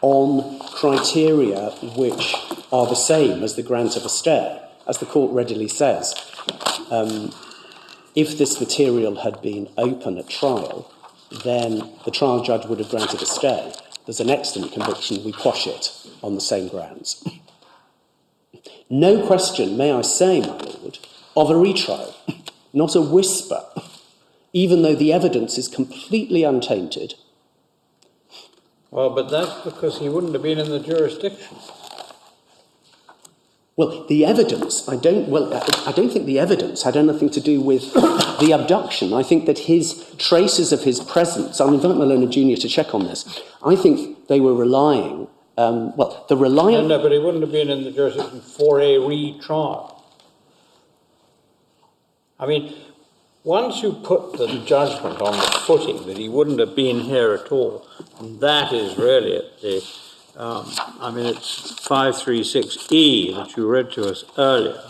on criteria which are the same as the grant of a stay. As the court readily says, if this material had been open at trial, then the trial judge would have granted a stay. There's an extant conviction, we quash it on the same grounds. No question, may I say, my lord, of a retrial, not a whisper, even though the evidence is completely untainted. Well, but that's because he wouldn't have been in the jurisdiction. Well, the evidence, I don't think the evidence had anything to do with the abduction. I think that his traces of his presence, I'll invite Malona Jr. to check on this, I think they were relying, No, but he wouldn't have been in the jurisdiction for a retrial. I mean, once you put the judgment on the footing that he wouldn't have been here at all, and that is really at the, it's 536E that you read to us earlier.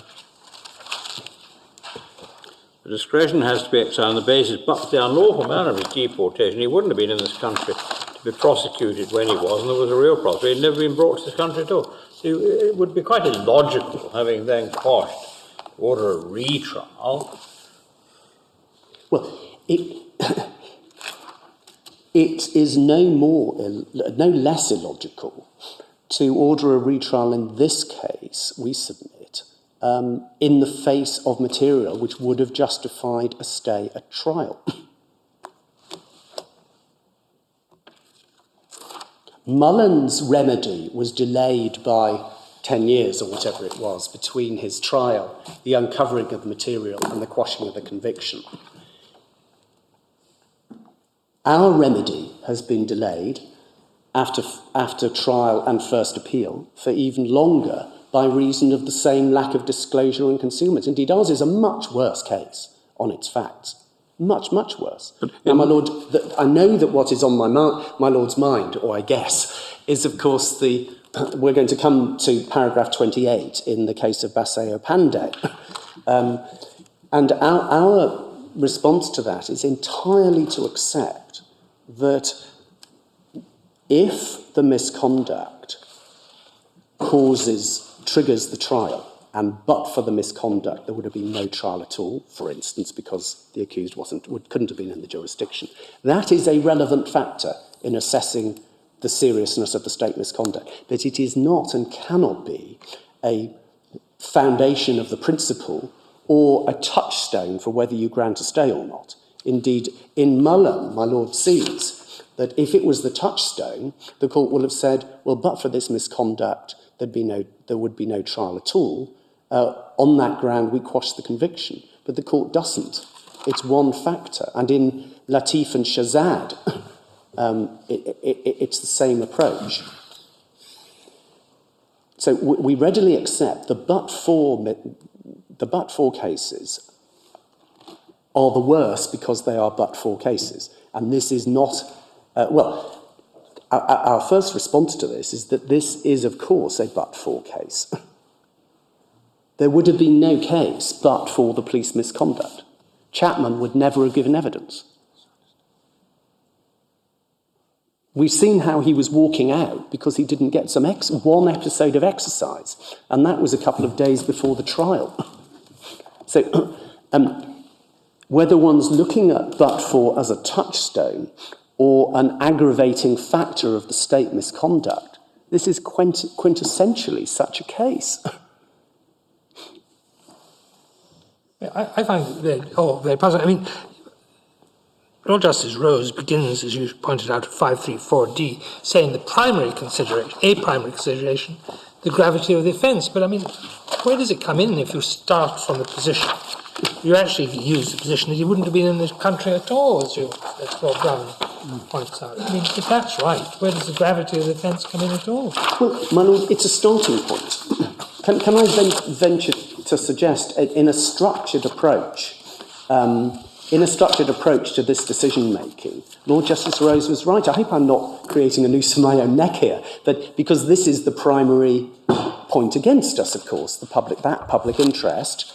The discretion has to be exercised on the basis, but for the unlawful manner of his deportation, he wouldn't have been in this country to be prosecuted when he was, and there was a real prosecution. He'd never been brought to this country at all. So it would be quite illogical, having then quashed, to order a retrial. Well, it is no less illogical to order a retrial in this case, we submit, in the face of material which would have justified a stay at trial. Mullen's remedy was delayed by 10 years or whatever it was between his trial, the uncovering of the material and the quashing of the conviction. Our remedy has been delayed after trial and first appeal for even longer by reason of the same lack of disclosure and concealment. Indeed, ours is a much worse case on its facts. Much, much worse. Now, my lord, I know that what is on my lord's mind, or I guess, is of course we're going to come to paragraph 28 in the case of Baseo Pandey. And our response to that is entirely to accept that if the misconduct triggers the trial, and but for the misconduct there would have been no trial at all, for instance, because the accused couldn't have been in the jurisdiction, that is a relevant factor in assessing the seriousness of the state misconduct. But it is not and cannot be a foundation of the principle or a touchstone for whether you grant a stay or not. Indeed, in Mullen, my lord sees that if it was the touchstone, the court will have said, well, but for this misconduct, there would be no trial at all. On that ground, we quash the conviction. But the court doesn't. It's one factor. And in Latif and Shazad, it's the same approach. So we readily accept the but-for cases are the worst because they are but-for cases. And this is not... Our first response to this is that this is, of course, a but-for case. There would have been no case but for the police misconduct. Chapman would never have given evidence. We've seen how he was walking out because he didn't get one episode of exercise, and that was a couple of days before the trial. So whether one's looking at but-for as a touchstone or an aggravating factor of the state misconduct, this is quintessentially such a case. I find it very puzzling. I mean, Lord Justice Rose begins, as you pointed out, at 534D, saying a primary consideration, the gravity of the offence. But I mean, where does it come in if you start from the position? You actually use the position that he wouldn't have been in this country at all, as Lord Brown points out. I mean, if that's right, where does the gravity of the offence come in at all? Well, my lord, it's a starting point. Can I venture to suggest in a structured approach to this decision-making, Lord Justice Rose was right. I hope I'm not creating a noose for my own neck here, but because this is the primary point against us, of course, that public interest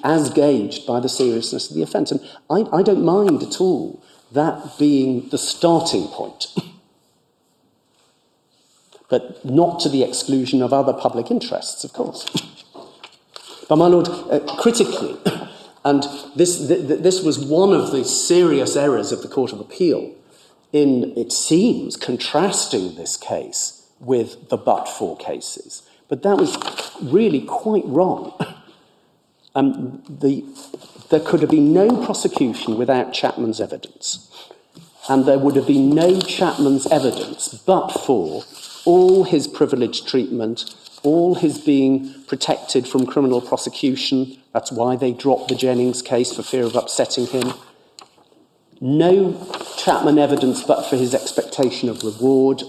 as gauged by the seriousness of the offence. And I don't mind at all that being the starting point, but not to the exclusion of other public interests, of course. But my lord, critically, and this was one of the serious errors of the Court of Appeal in, it seems, contrasting this case with the but-for cases. But that was really quite wrong. There could have been no prosecution without Chapman's evidence. And there would have been no Chapman's evidence but for all his privileged treatment, all his being protected from criminal prosecution. That's why they dropped the Jennings case, for fear of upsetting him. No Chapman evidence but for his expectation of reward.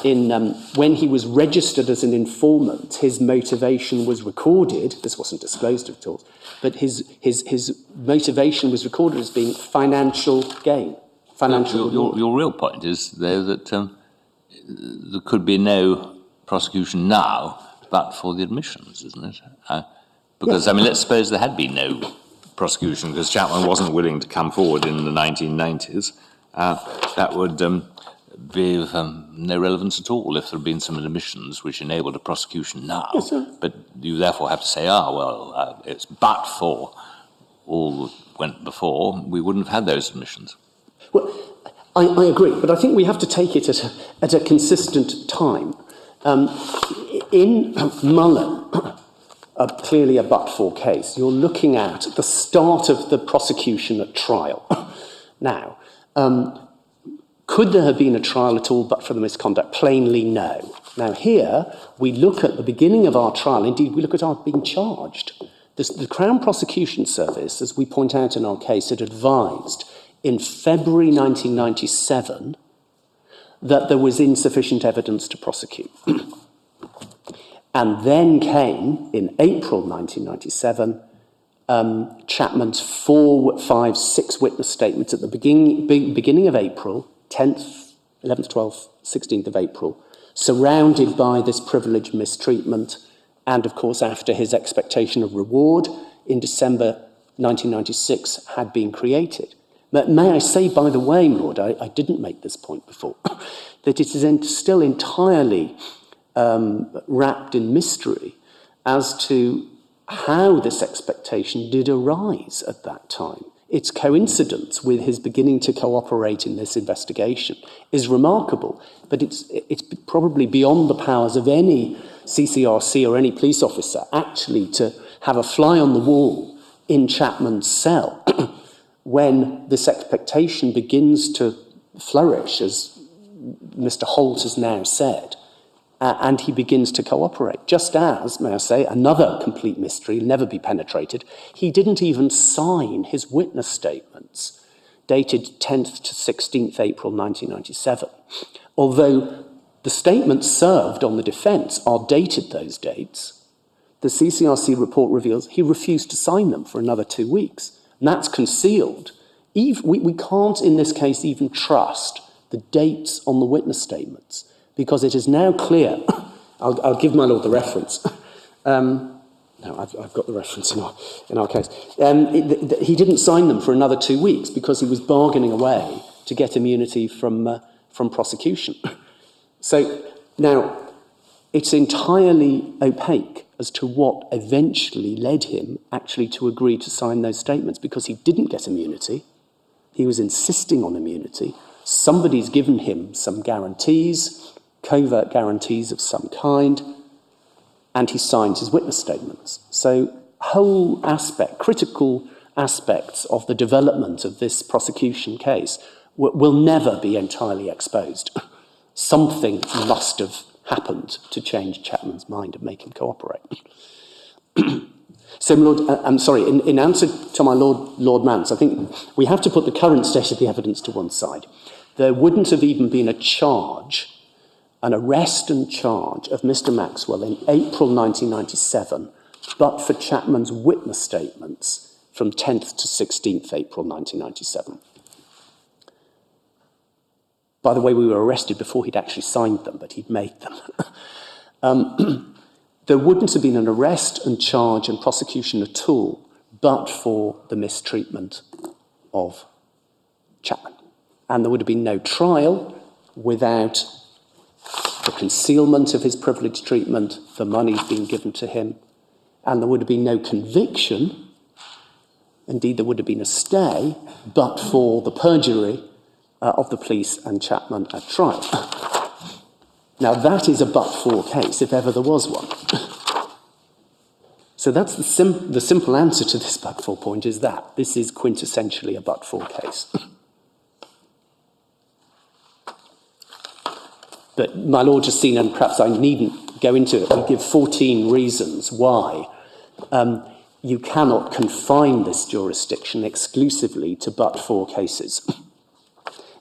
When he was registered as an informant, his motivation was recorded. This wasn't disclosed, of course, but his motivation was recorded as being financial gain. Your real point is, though, that there could be no prosecution now but for the admissions, isn't it? Because, yes. I mean, let's suppose there had been no prosecution because Chapman wasn't willing to come forward in the 1990s. That would be of no relevance at all if there had been some admissions which enabled a prosecution now. Yes, sir. But you therefore have to say, it's but for all that went before, we wouldn't have had those admissions. Well, I agree, but I think we have to take it at a consistent time. In Mullen, clearly a but-for case, you're looking at the start of the prosecution at trial. Now, could there have been a trial at all but for the misconduct? Plainly no. Now here, we look at the beginning of our trial, indeed we look at our being charged. The Crown Prosecution Service, as we point out in our case, had advised in February 1997 that there was insufficient evidence to prosecute. And then came, in April 1997, Chapman's 4, 5, 6 witness statements at the beginning of April, 10th, 11th, 12th, 16th of April, surrounded by this privileged mistreatment, and of course after his expectation of reward in December 1996 had been created. May I say, by the way, Lord, I didn't make this point before, that it is still entirely wrapped in mystery as to how this expectation did arise at that time. Its coincidence with his beginning to cooperate in this investigation is remarkable, but it's probably beyond the powers of any CCRC or any police officer actually to have a fly on the wall in Chapman's cell when this expectation begins to flourish, as Mr. Holt has now said, and he begins to cooperate. Just as, may I say, another complete mystery, never be penetrated, he didn't even sign his witness statements, dated 10th to 16th April 1997. Although the statements served on the defence are dated those dates, the CCRC report reveals he refused to sign them for another 2 weeks. And that's concealed. We can't, in this case, even trust the dates on the witness statements, because it is now clear, I'll give my lord the reference. No, I've got the reference in our case. He didn't sign them for another 2 weeks because he was bargaining away to get immunity from prosecution. So now, it's entirely opaque as to what eventually led him actually to agree to sign those statements, because he didn't get immunity. He was insisting on immunity. Somebody's given him some guarantees, covert guarantees of some kind, and he signs his witness statements. So whole critical aspects of the development of this prosecution case will never be entirely exposed. Something must have happened to change Chapman's mind and make him cooperate. So, Lord, I'm sorry, in answer to my Lord Mance, I think we have to put the current state of the evidence to one side. There wouldn't have even been an arrest and charge of Mr. Maxwell in April 1997, but for Chapman's witness statements from 10th to 16th April 1997. By the way, we were arrested before he'd actually signed them, but he'd made them. there wouldn't have been an arrest and charge and prosecution at all but for the mistreatment of Chapman. And there would have been no trial without the concealment of his privileged treatment, the money being given to him, and there would have been no conviction. Indeed, there would have been a stay, but for the perjury of the police and Chapman at trial. Now, that is a but-for case, if ever there was one. So that's the simple answer to this but-for point, is that this is quintessentially a but-for case. But my Lord has seen, and perhaps I needn't go into it, we give 14 reasons why you cannot confine this jurisdiction exclusively to but-for cases.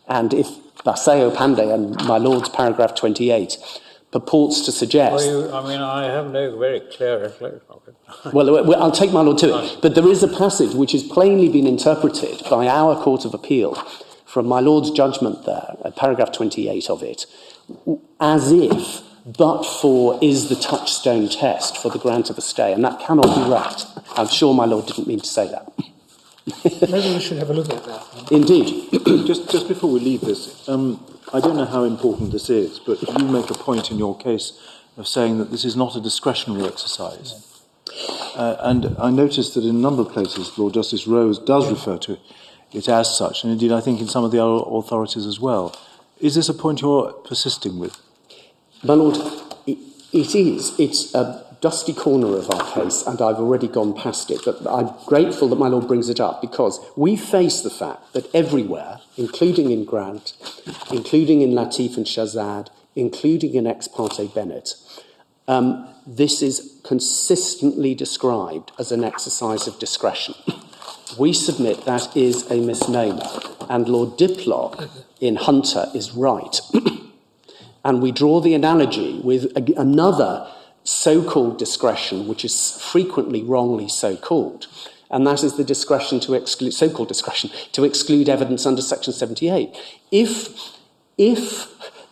And if Baseo Pandey and my Lord's paragraph 28 purports to suggest... I have no very clear recollection of it. Well, I'll take my Lord to it. But there is a passage which has plainly been interpreted by our Court of Appeal from my Lord's judgment there, paragraph 28 of it, as if but-for is the touchstone test for the grant of a stay, and that cannot be right. I'm sure my Lord didn't mean to say that. Maybe we should have a look at that. Indeed. Just before we leave this, I don't know how important this is, but you make a point in your case of saying that this is not a discretionary exercise. And I noticed that in a number of places, Lord Justice Rose does refer to it as such, and indeed I think in some of the other authorities as well. Is this a point you're persisting with? My Lord, it is. It's a dusty corner of our case, and I've already gone past it, but I'm grateful that my Lord brings it up, because we face the fact that everywhere, including in Grant, including in Latif and Shazad, including in Ex parte Bennett, this is consistently described as an exercise of discretion. We submit that is a misnomer, and Lord Diplock in Hunter is right. And we draw the analogy with another so-called discretion, which is frequently wrongly so-called, and that is the discretion to exclude, so-called discretion, to exclude evidence under Section 78. If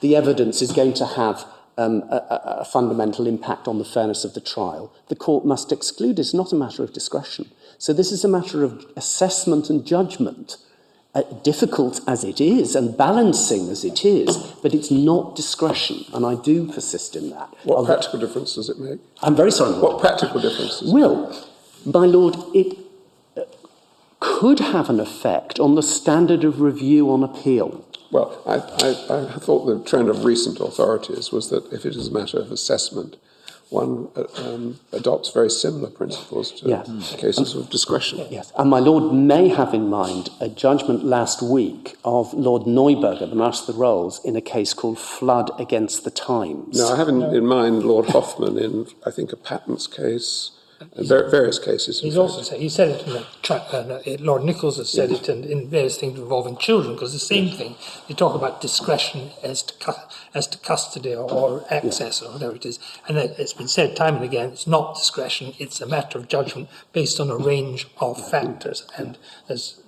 the evidence is going to have a fundamental impact on the fairness of the trial, the court must exclude. It's not a matter of discretion. So this is a matter of assessment and judgment, difficult as it is and balancing as it is, but it's not discretion, and I do persist in that. What practical difference does it make? I'm very sorry. What practical difference does it make? Well, my Lord, it could have an effect on the standard of review on appeal. Well, I thought the trend of recent authorities was that if it is a matter of assessment, one adopts very similar principles to cases of discretion. Yes, and my Lord may have in mind a judgment last week of Lord Neuberger, the Master of the Rolls, in a case called Flood against the Times. No, I have in mind Lord Hoffman in, I think, a patents case, and various cases. He's also said, he said it in Lord Nichols has said it in various things involving children, because the same thing, they talk about discretion as to custody or access or whatever it is, and it's been said time and again, it's not discretion, it's a matter of judgment based on a range of factors, and as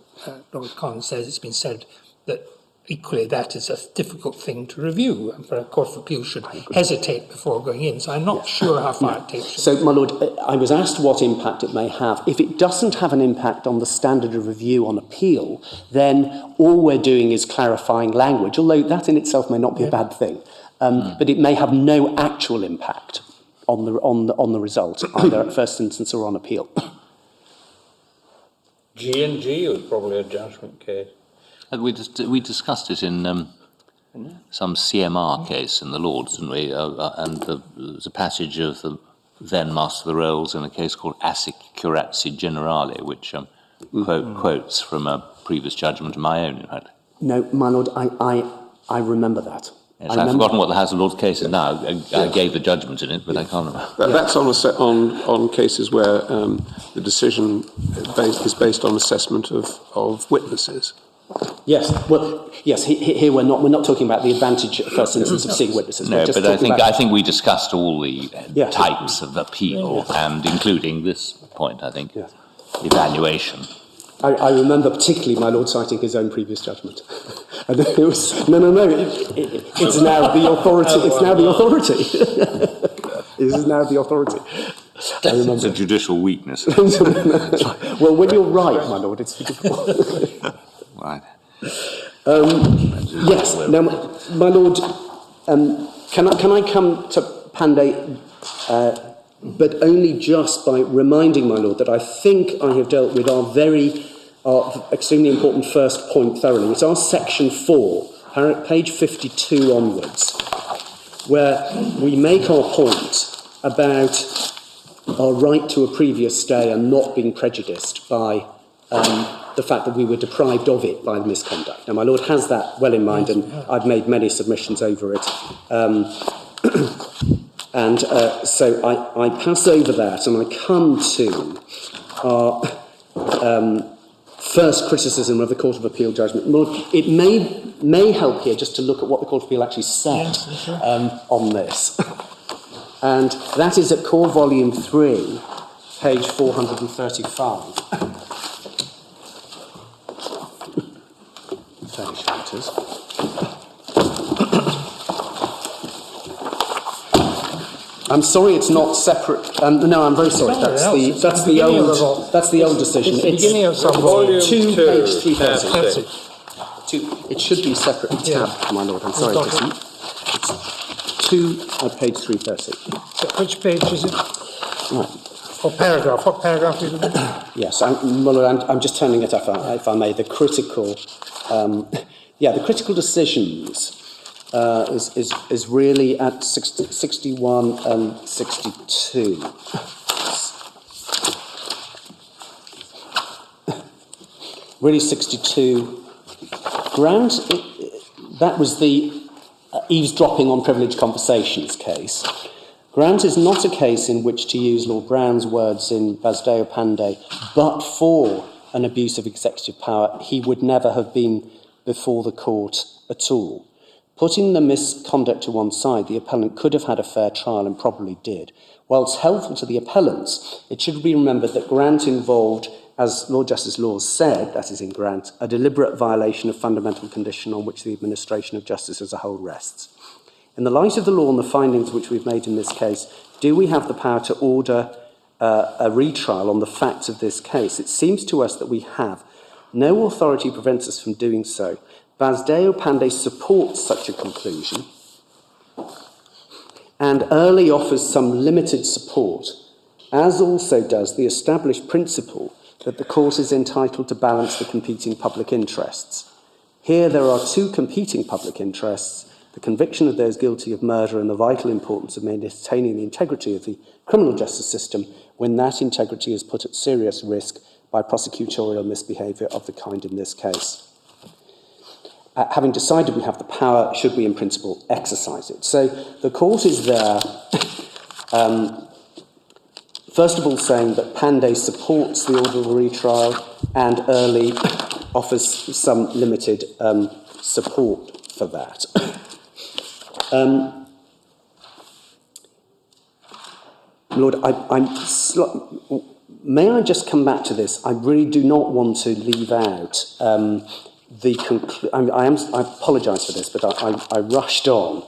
Lord Collins says, it's been said that equally that is a difficult thing to review, and for a Court of Appeal should hesitate before going in. So I'm not sure how far it takes. So, my Lord, I was asked what impact it may have. If it doesn't have an impact on the standard of review on appeal, then all we're doing is clarifying language, although that in itself may not be a bad thing. But it may have no actual impact on the result, either at first instance or on appeal. G&G was probably a judgment case. We discussed it in some CMR case in the Lords, didn't we? And there was a passage of the then Master of the Rolls in a case called Assicuratsi Generale, which quotes from a previous judgment of my own, in fact. No, my Lord, I remember that. Yes, I've forgotten what the House of Lords case is now. I gave the judgment in it, but I can't remember. That's on cases where the decision is based on assessment of witnesses. Yes, well, yes. Here we're not talking about the advantage at first instance of seeing witnesses. No, but I think we discussed all the Yeah. types of appeal, and including this point, I think, evaluation. I remember particularly my Lord citing his own previous judgment. And it was, no, it's now the authority. It's now the authority. This is now the authority. I remember. It's a judicial weakness. Well, when you're right, my lord, it's forgivable. Right. Yes. Now, my lord, can I come to Pandey, but only just by reminding my lord that I think I have dealt with our extremely important first point thoroughly. It's our section 4, page 52 onwards, where we make our point about our right to a previous stay and not being prejudiced by the fact that we were deprived of it by the misconduct. Now, my lord has that well in mind, and I've made many submissions over it. So I pass over that, and I come to our first criticism of the Court of Appeal judgment. Well, it may help here just to look at what the Court of Appeal actually said on this. And that is at Core Volume 3, page 435. Fairly short it is. I'm sorry it's not separate. No, I'm very sorry. That's the old decision. It's the beginning of some volume 2, page 330. That's it. It should be separate tab, my lord. I'm sorry. It's 2 at page 330. So which page is it? Right. Or paragraph? What paragraph is it? Yes, I'm just turning it up, if I may. The critical, the critical decisions is really at 61 and 62. Really 62. Grant, that was the eavesdropping on privileged conversations case. Grant is not a case in which, to use Lord Brown's words in Basdeo Pandey, but for an abuse of executive power, he would never have been before the court at all. Putting the misconduct to one side, the appellant could have had a fair trial and probably did. While it's helpful to the appellants, it should be remembered that Grant involved, as Lord Justice Laws said, that is in Grant, a deliberate violation of fundamental condition on which the administration of justice as a whole rests. In the light of the law and the findings which we've made in this case, do we have the power to order a retrial on the facts of this case? It seems to us that we have. No authority prevents us from doing so. Basdeo Pandey supports such a conclusion, and Early offers some limited support, as also does the established principle that the court is entitled to balance the competing public interests. Here there are two competing public interests: the conviction of those guilty of murder and the vital importance of maintaining the integrity of the criminal justice system when that integrity is put at serious risk by prosecutorial misbehaviour of the kind in this case. Having decided we have the power, should we in principle exercise it? So the court is there, first of all saying that Pandey supports the order of a retrial and Early offers some limited support for that. Lord, may I just come back to this? I really do not want to leave out I apologise for this, but I rushed on.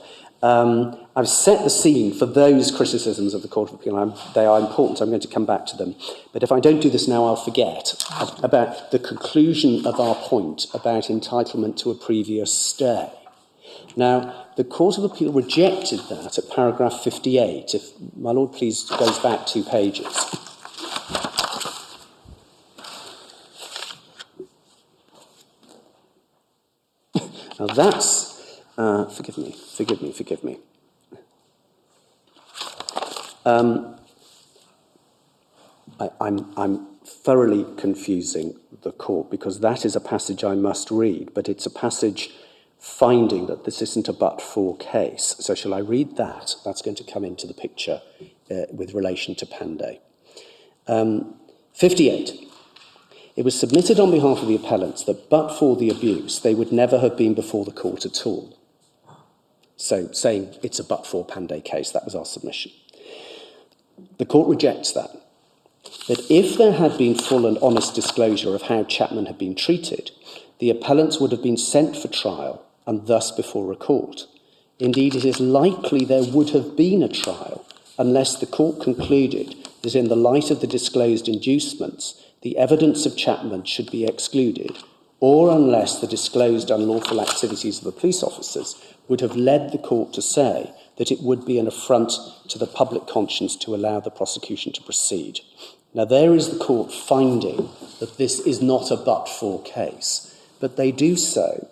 I've set the scene for those criticisms of the Court of Appeal. They are important, so I'm going to come back to them. But if I don't do this now, I'll forget about the conclusion of our point about entitlement to a previous stay. Now, the Court of Appeal rejected that at paragraph 58. If my Lord please goes back 2 pages. Now that's, forgive me. I'm thoroughly confusing the court because that is a passage I must read, but it's a passage finding that this isn't a but-for case. So shall I read that? That's going to come into the picture with relation to Pandey. 58. It was submitted on behalf of the appellants that but for the abuse, they would never have been before the court at all. So saying it's a but-for Pandey case, that was our submission. The court rejects that. That if there had been full and honest disclosure of how Chapman had been treated, the appellants would have been sent for trial and thus before a court. Indeed, it is likely there would have been a trial unless the court concluded that in the light of the disclosed inducements, the evidence of Chapman should be excluded, or unless the disclosed unlawful activities of the police officers would have led the court to say that it would be an affront to the public conscience to allow the prosecution to proceed. Now, there is the court finding that this is not a but-for case, but they do so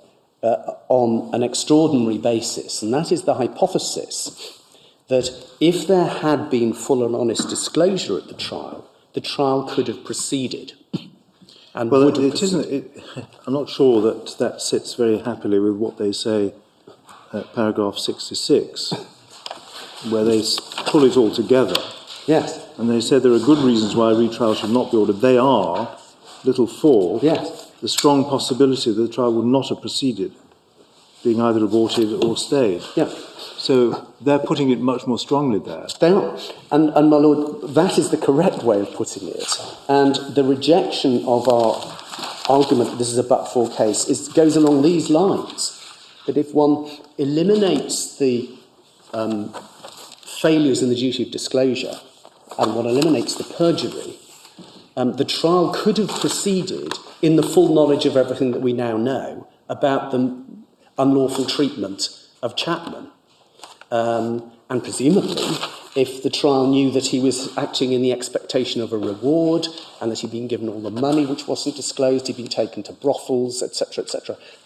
on an extraordinary basis, and that is the hypothesis that if there had been full and honest disclosure at the trial could have proceeded. And well, would have it isn't. I'm not sure that that sits very happily with what they say at paragraph 66, where they pull it all together. Yes. And they say there are good reasons why a retrial should not be ordered. They are, little 4, Yes. the strong possibility that the trial would not have proceeded, being either aborted or stayed. Yeah. So they're putting it much more strongly there. They are. And my lord, that is the correct way of putting it. And the rejection of our argument that this is a but-for case goes along these lines. That if one eliminates the failures in the duty of disclosure and one eliminates the perjury, the trial could have proceeded in the full knowledge of everything that we now know about the unlawful treatment of Chapman. And presumably, if the trial knew that he was acting in the expectation of a reward and that he'd been given all the money which wasn't disclosed, he'd been taken to brothels, etc.,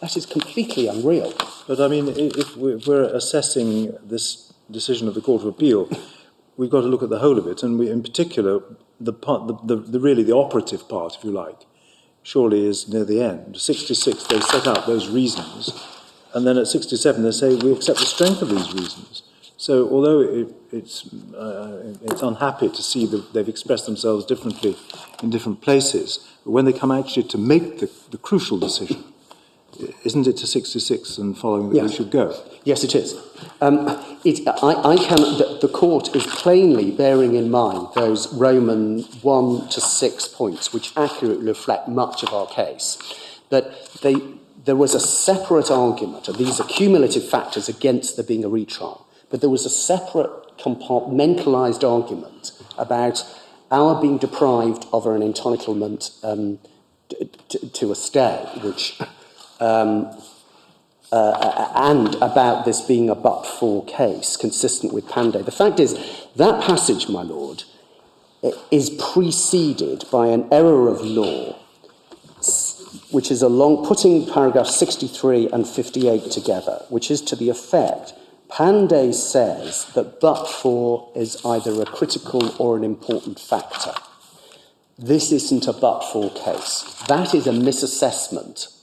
that is completely unreal. But I mean, if we're assessing this decision of the Court of Appeal, we've got to look at the whole of it, and we, in particular, the part, the really the operative part, if you like, surely is near the end. 66, they set out those reasons, and then at 67 they say we accept the strength of these reasons. So although it's unhappy to see that they've expressed themselves differently in different places, but when they come actually to make the crucial decision, isn't it to 66 and following that Yes. we should go? Yes, it is. The court is plainly bearing in mind those Roman 1 to 6 points, which accurately reflect much of our case. That there was a separate argument, and these are cumulative factors against there being a retrial, but there was a separate compartmentalised argument about our being deprived of an entitlement to a stay, which... and about this being a but-for case, consistent with Pandey. The fact is, that passage, my lord, is preceded by an error of law, which is putting paragraphs 63 and 58 together, which is to the effect, Pandey says that but-for is either a critical or an important factor. This isn't a but-for case. That is a misassessment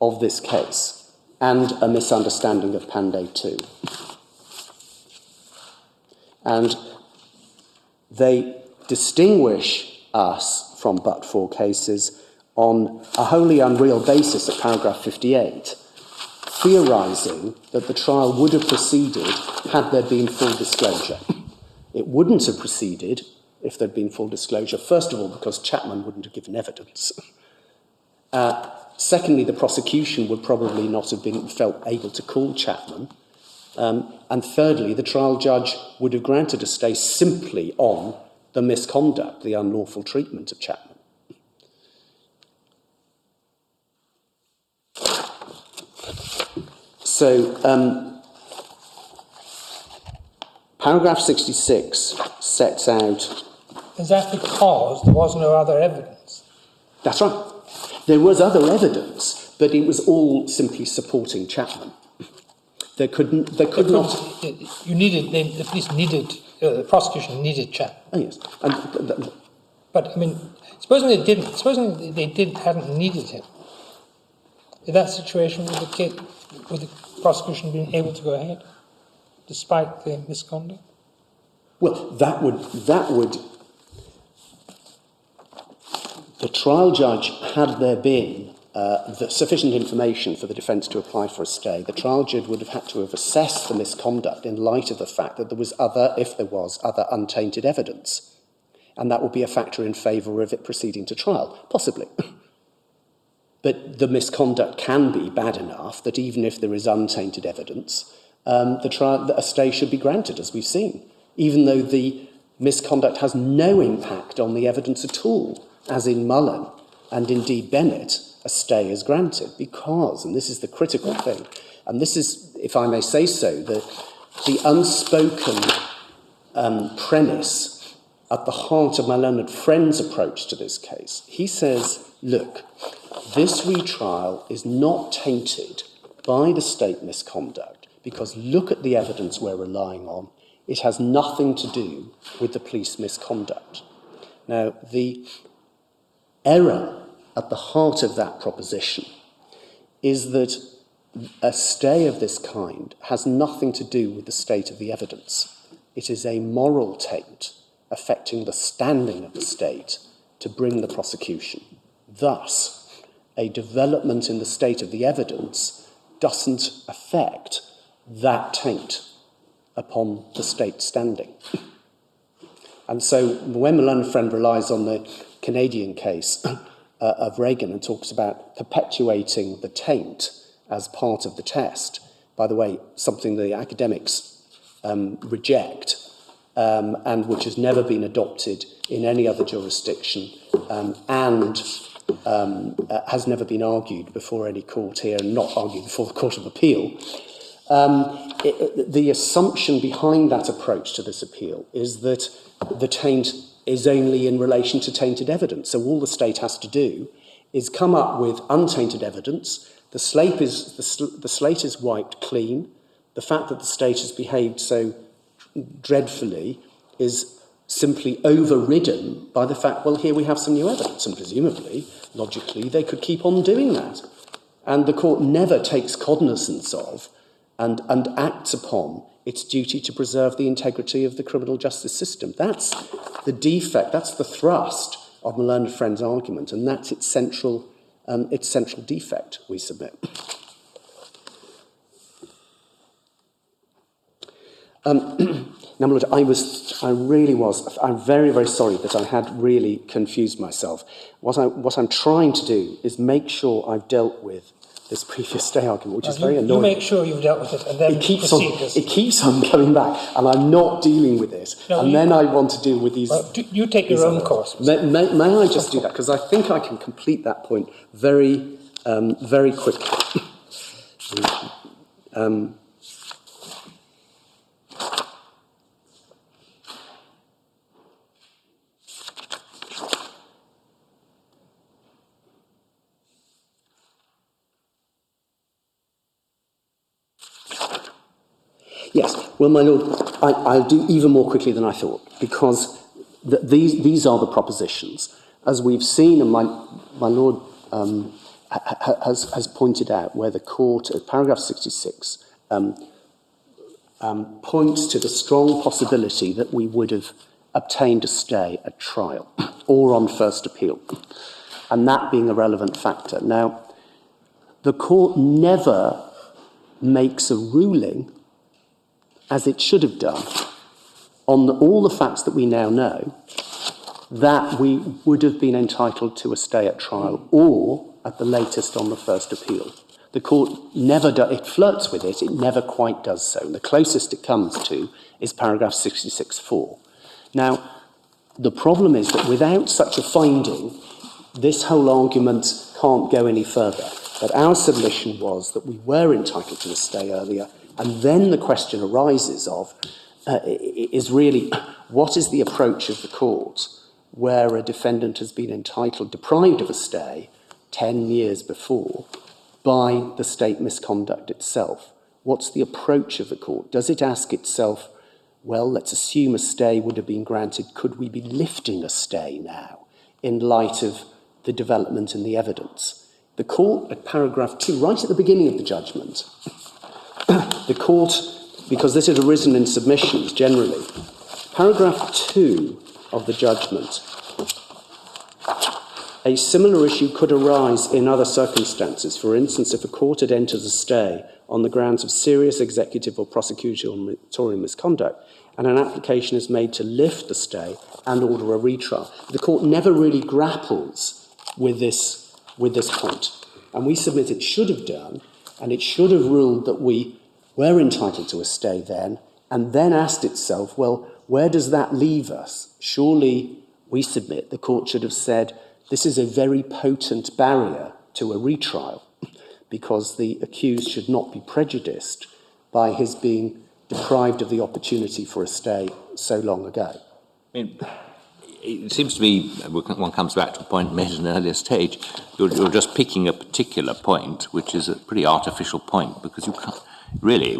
of this case, and a misunderstanding of Pandey too. And they distinguish us from but-for cases on a wholly unreal basis at paragraph 58, theorising that the trial would have proceeded had there been full disclosure. It wouldn't have proceeded if there'd been full disclosure, first of all because Chapman wouldn't have given evidence. Secondly, the prosecution would probably not have been felt able to call Chapman. And thirdly, the trial judge would have granted a stay simply on the misconduct, the unlawful treatment of Chapman. So, paragraph 66 sets out... Is that because there was no other evidence? That's right. There was other evidence, but it was all simply supporting Chapman. There could not... The police needed, the prosecution needed Chapman. Oh, yes. But, I mean, supposing they hadn't needed him, in that situation, would the prosecution been able to go ahead, despite the misconduct? Well, that would... The trial judge, had there been sufficient information for the defence to apply for a stay, the trial judge would have had to have assessed the misconduct in light of the fact that there was other untainted evidence. And that would be a factor in favour of it proceeding to trial, possibly. But the misconduct can be bad enough that even if there is untainted evidence, a stay should be granted, as we've seen. even though the misconduct has no impact on the evidence at all, as in Mullen and indeed Bennett, a stay is granted because, and this is the critical thing, and this is, if I may say so, the unspoken premise at the heart of my learned friend's approach to this case. He says, look, this retrial is not tainted by the state misconduct because look at the evidence we're relying on. It has nothing to do with the police misconduct. Now, the error at the heart of that proposition is that a stay of this kind has nothing to do with the state of the evidence. It is a moral taint affecting the standing of the state to bring the prosecution. Thus, a development in the state of the evidence doesn't affect that taint upon the state standing. And so when my learned friend relies on the Canadian case of Reagan and talks about perpetuating the taint as part of the test, by the way, something the academics reject and which has never been adopted in any other jurisdiction and has never been argued before any court here and not argued before the Court of Appeal. The assumption behind that approach to this appeal is that the taint is only in relation to tainted evidence. So all the state has to do is come up with untainted evidence. The slate is wiped clean. The fact that the state has behaved so dreadfully is simply overridden by the fact, well, here we have some new evidence, and presumably, logically, they could keep on doing that. And the court never takes cognizance of and acts upon its duty to preserve the integrity of the criminal justice system. That's the defect, that's the thrust of my learned friend's argument, and that's its central defect, we submit. Now, my Lord, I'm very, very sorry that I had really confused myself. What I'm trying to do is make sure I've dealt with this previous stay argument, which is very annoying. You make sure you've dealt with it, and then it keeps on coming back, and I'm not dealing with it. Then I want to deal with these. Well, you take your own course. May I just do that? Because I think I can complete that point very, very quickly. Yes, well, my Lord, I'll do even more quickly than I thought, because these are the propositions. As we've seen, and my Lord has pointed out, where the court, at paragraph 66, points to the strong possibility that we would have obtained a stay at trial or on first appeal, and that being a relevant factor. Now, the court never makes a ruling, as it should have done, on all the facts that we now know, that we would have been entitled to a stay at trial or, at the latest, on the first appeal. The court never does, it flirts with it, it never quite does so. And the closest it comes to is paragraph 66(4). Now, the problem is that without such a finding, this whole argument can't go any further. But our submission was that we were entitled to a stay earlier. And then the question arises is really, what is the approach of the court where a defendant has been deprived of a stay 10 years before by the state misconduct itself? What's the approach of the court? Does it ask itself, well, let's assume a stay would have been granted. Could we be lifting a stay now in light of the development in the evidence? The court, at paragraph 2, right at the beginning of the judgment, the court, because this had arisen in submissions generally, paragraph 2 of the judgment, a similar issue could arise in other circumstances. For instance, if a court had entered a stay on the grounds of serious executive or prosecutorial misconduct, and an application is made to lift the stay and order a retrial. The court never really grapples with this point. And we submit it should have done, and it should have ruled that we were entitled to a stay then, and then asked itself, well, Where does that leave us? Surely, we submit, the court should have said, this is a very potent barrier to a retrial, because the accused should not be prejudiced by his being deprived of the opportunity for a stay so long ago. I mean, it seems to me, one comes back to a point made at an earlier stage, you're just picking a particular point, which is a pretty artificial point, because you can't, really,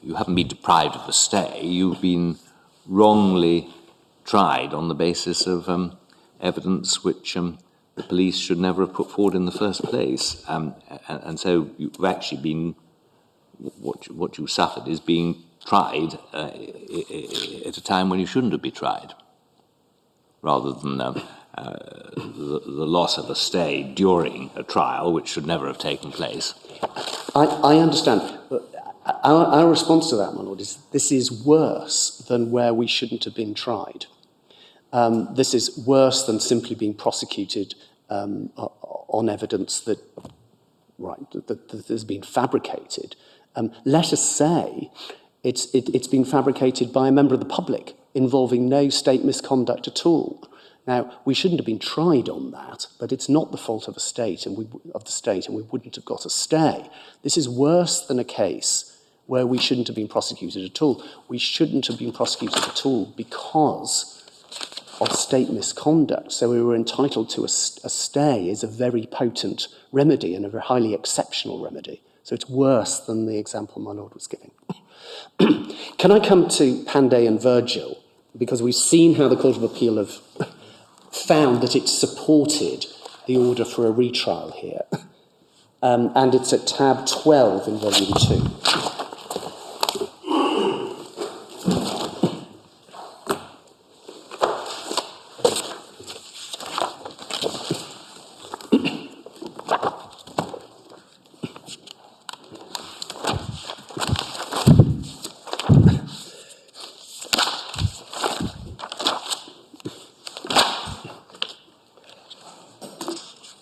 you haven't been deprived of a stay, you've been wrongly tried on the basis of evidence which the police should never have put forward in the first place. And so you've actually been, what you suffered is being tried at a time when you shouldn't have been tried, rather than the loss of a stay during a trial which should never have taken place. I understand. Our response to that, my lord, is this is worse than where we shouldn't have been tried. This is worse than simply being prosecuted on evidence that has been fabricated. Let us say it's been fabricated by a member of the public involving no state misconduct at all. Now, we shouldn't have been tried on that, but it's not the fault of the state, and we wouldn't have got a stay. This is worse than a case where we shouldn't have been prosecuted at all. We shouldn't have been prosecuted at all because of state misconduct. So we were entitled to a stay is a very potent remedy and a very highly exceptional remedy. So it's worse than the example my lord was giving. Can I come to Pandey and Virgil? Because we've seen how the Court of Appeal have found that it supported the order for a retrial here. And it's at tab 12 in volume 2.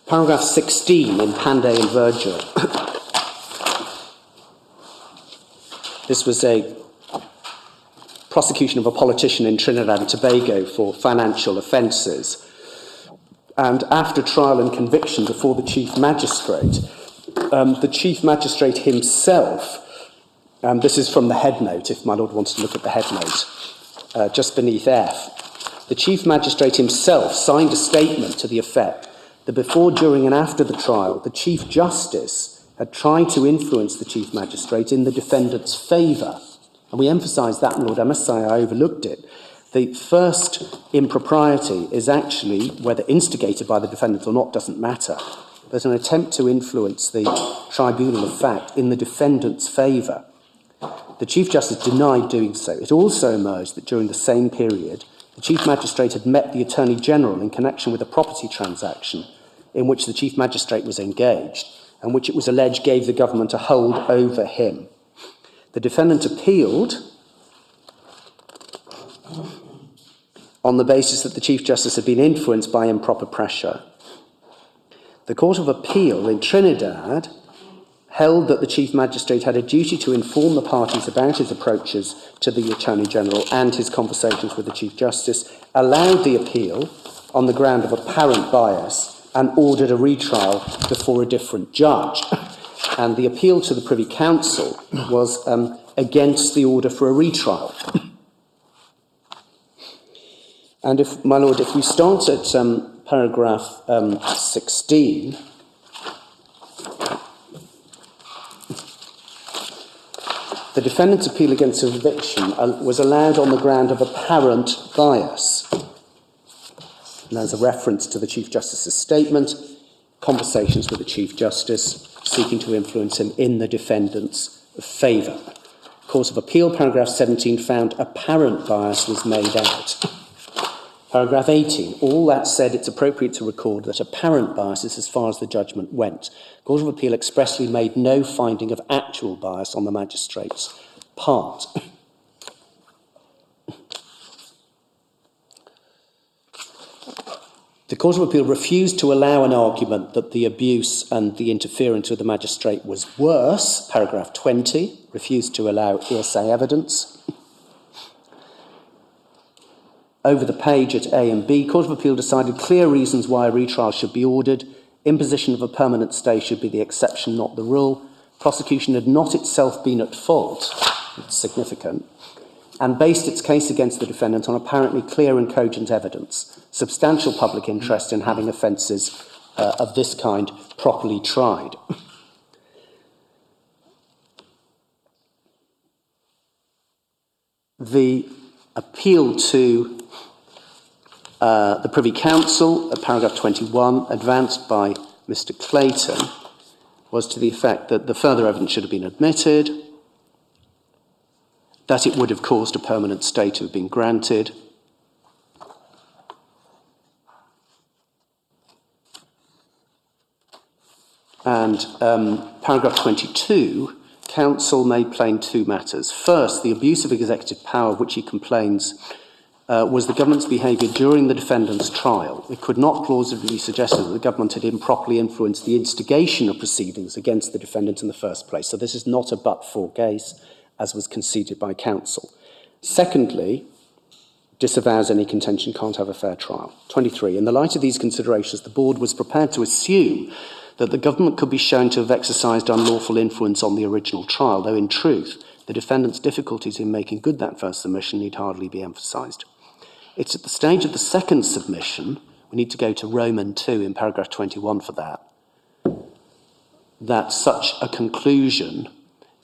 Paragraph 16 in Pandey and Virgil. This was a prosecution of a politician in Trinidad and Tobago for financial offences. And after trial and conviction before the Chief Magistrate himself, this is from the head note, if my lord wants to look at the head note, just beneath F. The Chief Magistrate himself signed a statement to the effect that before, during and after the trial, the Chief Justice had tried to influence the Chief Magistrate in the defendant's favour. And we emphasise that, Lord, I must say I overlooked it. The first impropriety is actually, whether instigated by the defendant or not doesn't matter. There's an attempt to influence the tribunal of fact in the defendant's favour. The Chief Justice denied doing so. It also emerged that during the same period, the Chief Magistrate had met the Attorney General in connection with a property transaction in which the Chief Magistrate was engaged and which it was alleged gave the government a hold over him. The defendant appealed on the basis that the Chief Justice had been influenced by improper pressure. The Court of Appeal in Trinidad held that the Chief Magistrate had a duty to inform the parties about his approaches to the Attorney General and his conversations with the Chief Justice, allowed the appeal on the ground of apparent bias, and ordered a retrial before a different judge. And the appeal to the Privy Council was against the order for a retrial. And if, my lord, if we start at paragraph 16, the defendant's appeal against eviction was allowed on the ground of apparent bias. And there's a reference to the Chief Justice's statement, conversations with the Chief Justice, seeking to influence him in the defendant's favour. Court of Appeal, paragraph 17, found apparent bias was made out. Paragraph 18, all that said, it's appropriate to record that apparent bias is as far as the judgment went. Court of Appeal expressly made no finding of actual bias on the magistrate's part. The Court of Appeal refused to allow an argument that the abuse and the interference with the magistrate was worse. Paragraph 20, refused to allow hearsay evidence. over the page at A and B, Court of Appeal decided clear reasons why a retrial should be ordered. Imposition of a permanent stay should be the exception, not the rule. Prosecution had not itself been at fault, it's significant, and based its case against the defendant on apparently clear and cogent evidence, substantial public interest in having offences of this kind properly tried. The appeal to the Privy Council, at paragraph 21, advanced by Mr. Clayton, was to the effect that the further evidence should have been admitted, that it would have caused a permanent stay to have been granted, and paragraph 22, Counsel made plain two matters. First, the abuse of executive power of which he complains was the government's behaviour during the defendant's trial. It could not plausibly suggest that the government had improperly influenced the instigation of proceedings against the defendant in the first place. So this is not a but-for case, as was conceded by counsel. Secondly, disavows any contention can't have a fair trial. 23. In the light of these considerations, the board was prepared to assume that the government could be shown to have exercised unlawful influence on the original trial, though in truth, the defendant's difficulties in making good that first submission need hardly be emphasised. It's at the stage of the second submission, we need to go to Roman 2 in paragraph 21 for that such a conclusion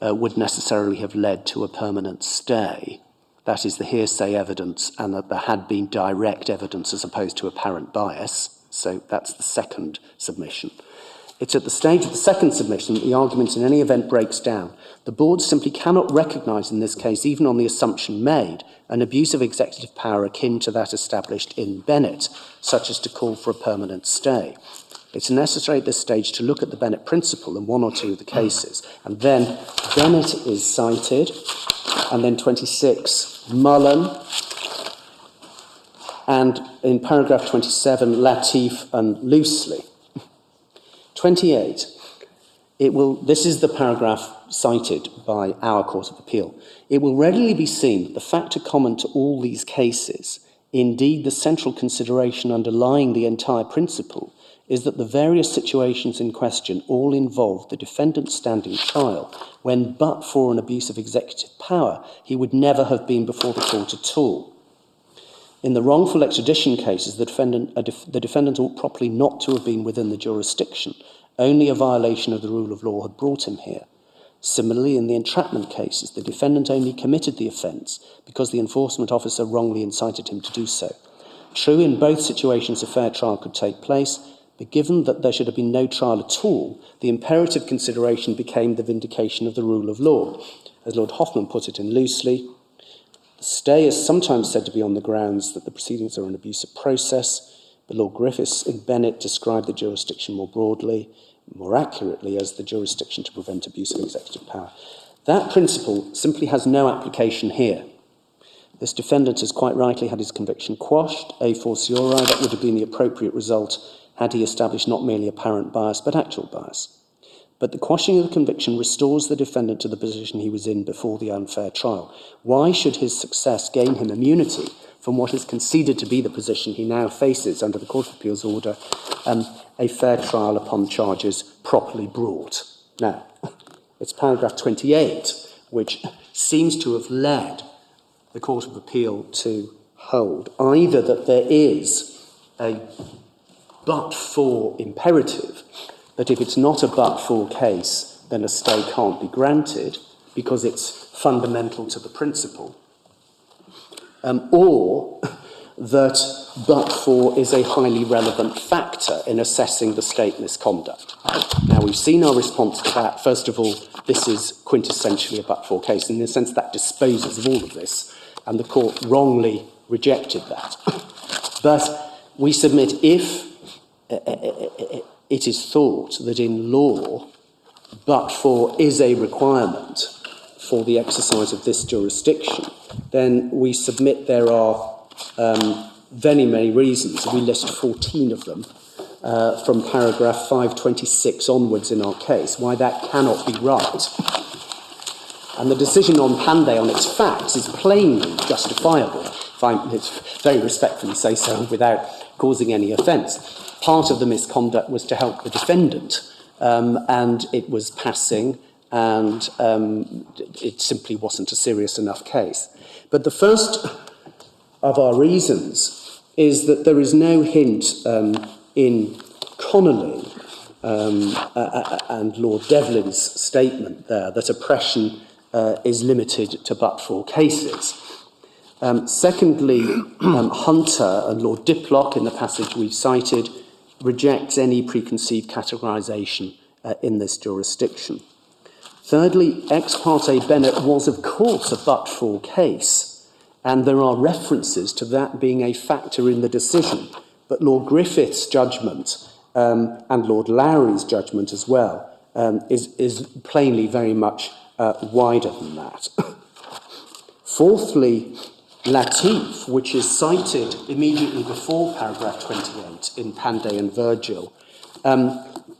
would necessarily have led to a permanent stay. That is the hearsay evidence, and that there had been direct evidence as opposed to apparent bias. So that's the second submission. It's at the stage of the second submission that the argument in any event breaks down. The board simply cannot recognise in this case, even on the assumption made, an abuse of executive power akin to that established in Bennett, such as to call for a permanent stay. It's necessary at this stage to look at the Bennett principle in one or two of the cases. And then Bennett is cited, and then 26, Mullen, and in paragraph 27, Latif and Loosely. 28, this is the paragraph cited by our Court of Appeal. It will readily be seen that the factor common to all these cases, indeed the central consideration underlying the entire principle, is that the various situations in question all involve the defendant standing trial, when but for an abuse of executive power, he would never have been before the court at all. In the wrongful extradition cases, the defendant ought properly not to have been within the jurisdiction. Only a violation of the rule of law had brought him here. Similarly, in the entrapment cases, the defendant only committed the offence because the enforcement officer wrongly incited him to do so. True, in both situations a fair trial could take place, but given that there should have been no trial at all, the imperative consideration became the vindication of the rule of law. As Lord Hoffman put it in Loosely, the stay is sometimes said to be on the grounds that the proceedings are an abusive process, but Lord Griffiths in Bennett described the jurisdiction more broadly, more accurately, as the jurisdiction to prevent abuse of executive power. That principle simply has no application here. This defendant has quite rightly had his conviction quashed, a fortiori. That would have been the appropriate result had he established not merely apparent bias, but actual bias. But the quashing of the conviction restores the defendant to the position he was in before the unfair trial. Why should his success gain him immunity from what is conceded to be the position he now faces under the Court of Appeal's order, a fair trial upon charges properly brought? Now, it's paragraph 28, which seems to have led the Court of Appeal to hold either that there is a but-for imperative, that if it's not a but-for case, then a stay can't be granted because it's fundamental to the principle, or that but-for is a highly relevant factor in assessing the state misconduct. Now, we've seen our response to that. First of all, this is quintessentially a but-for case, in the sense that disposes of all of this, and the court wrongly rejected that. But we submit, if it is thought that in law, but-for is a requirement for the exercise of this jurisdiction, then we submit there are very many reasons. We list 14 of them from paragraph 526 onwards in our case, why that cannot be right. And the decision on Pandey on its facts is plainly justifiable. it's very respectfully say so without causing any offence. Part of the misconduct was to help the defendant, and it was passing, and it simply wasn't a serious enough case. But the first of our reasons is that there is no hint in Connolly and Lord Devlin's statement there that oppression is limited to but-for cases. Secondly, Hunter and Lord Diplock, in the passage we've cited, rejects any preconceived categorisation in this jurisdiction. Thirdly, Ex parte Bennett was, of course, a but-for case, and there are references to that being a factor in the decision. But Lord Griffith's judgment and Lord Lowry's judgment as well is plainly very much wider than that. Fourthly, Latif, which is cited immediately before paragraph 28 in Pandey and Virgil,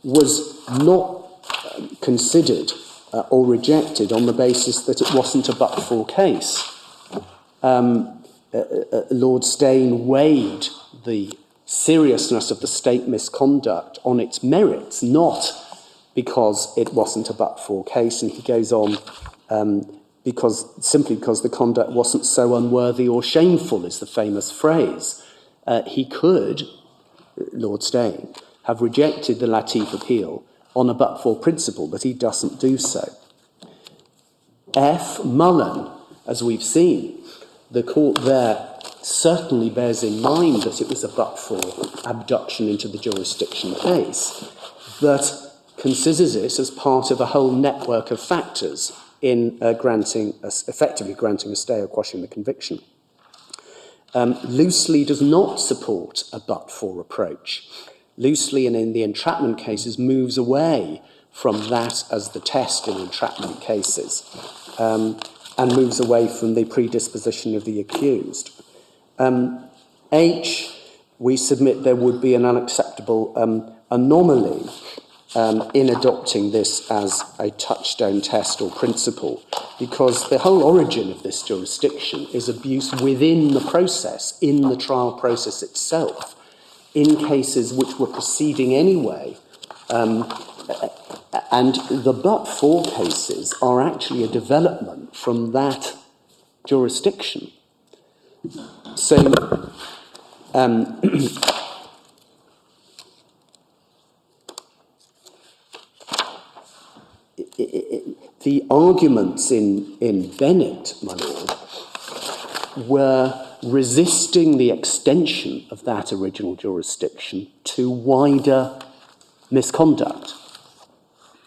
was not considered or rejected on the basis that it wasn't a but-for case. Lord Steyne weighed the seriousness of the state misconduct on its merits, not because it wasn't a but-for case, and he goes on simply because the conduct wasn't so unworthy or shameful, is the famous phrase. He could, Lord Steyne, have rejected the Latif appeal on a but-for principle, but he doesn't do so. F. Mullen, as we've seen, the court there certainly bears in mind that it was a but-for abduction into the jurisdiction case, but considers it as part of a whole network of factors in effectively granting a stay or quashing the conviction. Loosely does not support a but-for approach. Loosely, and in the entrapment cases, moves away from that as the test in entrapment cases, and moves away from the predisposition of the accused. H, we submit there would be an unacceptable anomaly in adopting this as a touchstone test or principle, because the whole origin of this jurisdiction is abuse within the process, in the trial process itself, in cases which were proceeding anyway. And the but-for cases are actually a development from that jurisdiction. So, the arguments in Bennett, my lord, were resisting the extension of that original jurisdiction to wider misconduct.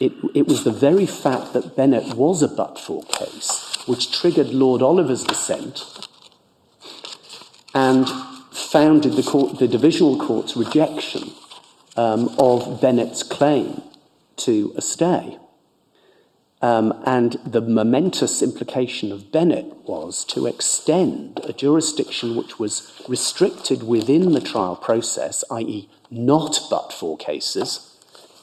It was the very fact that Bennett was a but-for case which triggered Lord Oliver's dissent and founded the divisional court's rejection of Bennett's claim to a stay. And the momentous implication of Bennett was to extend a jurisdiction which was restricted within the trial process, i.e. not but-for cases,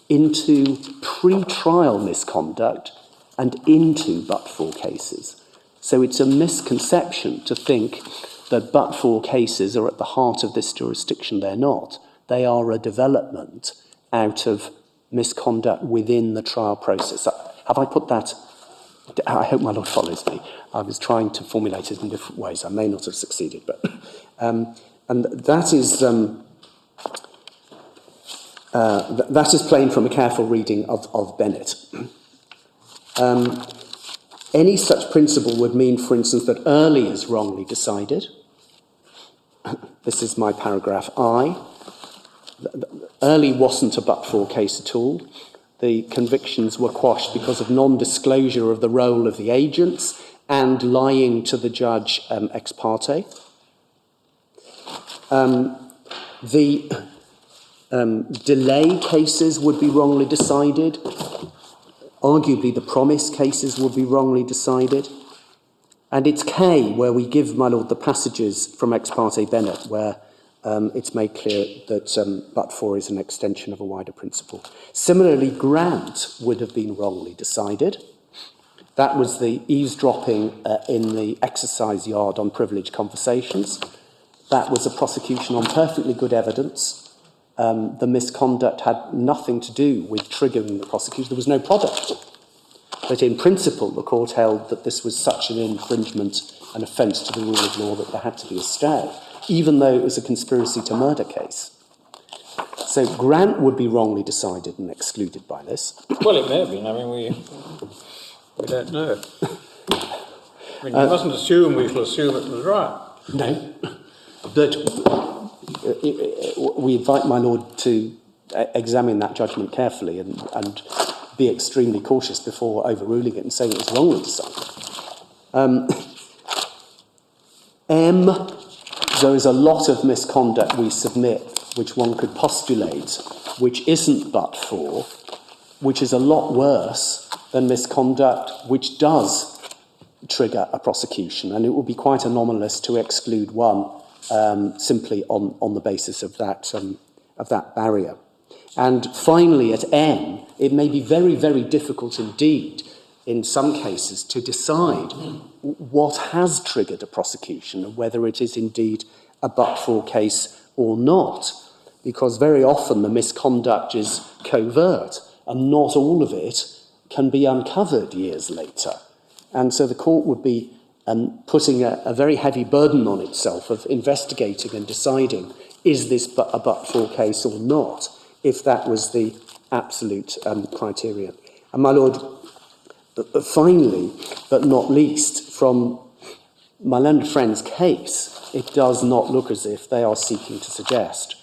into pre-trial misconduct and into but-for cases. So it's a misconception to think that but-for cases are at the heart of this jurisdiction. They're not. They are a development out of misconduct within the trial process. Have I put that? I hope my lord follows me. I was trying to formulate it in different ways. I may not have succeeded, but and that is plain from a careful reading of Bennett. Any such principle would mean, for instance, that Early is wrongly decided. This is my paragraph I. Early wasn't a but-for case at all. The convictions were quashed because of non-disclosure of the role of the agents and lying to the judge ex parte. The delay cases would be wrongly decided. Arguably, the promise cases would be wrongly decided. And it's K where we give, my lord, the passages from ex parte Bennett where it's made clear that but-for is an extension of a wider principle. Similarly, Grant would have been wrongly decided. That was the eavesdropping in the exercise yard on privileged conversations. That was a prosecution on perfectly good evidence. The misconduct had nothing to do with triggering the prosecution. There was no product. But in principle, the court held that this was such an infringement, an offence to the rule of law, that there had to be a stay, even though it was a conspiracy to murder case. So Grant would be wrongly decided and excluded by this. Well, it may have been. I mean, we don't know. I mean, you mustn't assume we shall assume it was right. No. But we invite my Lord to examine that judgment carefully and be extremely cautious before overruling it and saying it was wrongly decided. There is a lot of misconduct we submit which one could postulate, which isn't but for, which is a lot worse than misconduct which does trigger a prosecution, and it would be quite anomalous to exclude one simply on the basis of that barrier. And finally, at N, it may be very, very difficult indeed, in some cases, to decide what has triggered a prosecution and whether it is indeed a but-for case or not, because very often the misconduct is covert and not all of it can be uncovered years later. And so the court would be putting a very heavy burden on itself of investigating and deciding, is this a but-for case or not, if that was the absolute criterion. And my Lord, finally, but not least, from my learned friend's case, it does not look as if they are seeking to suggest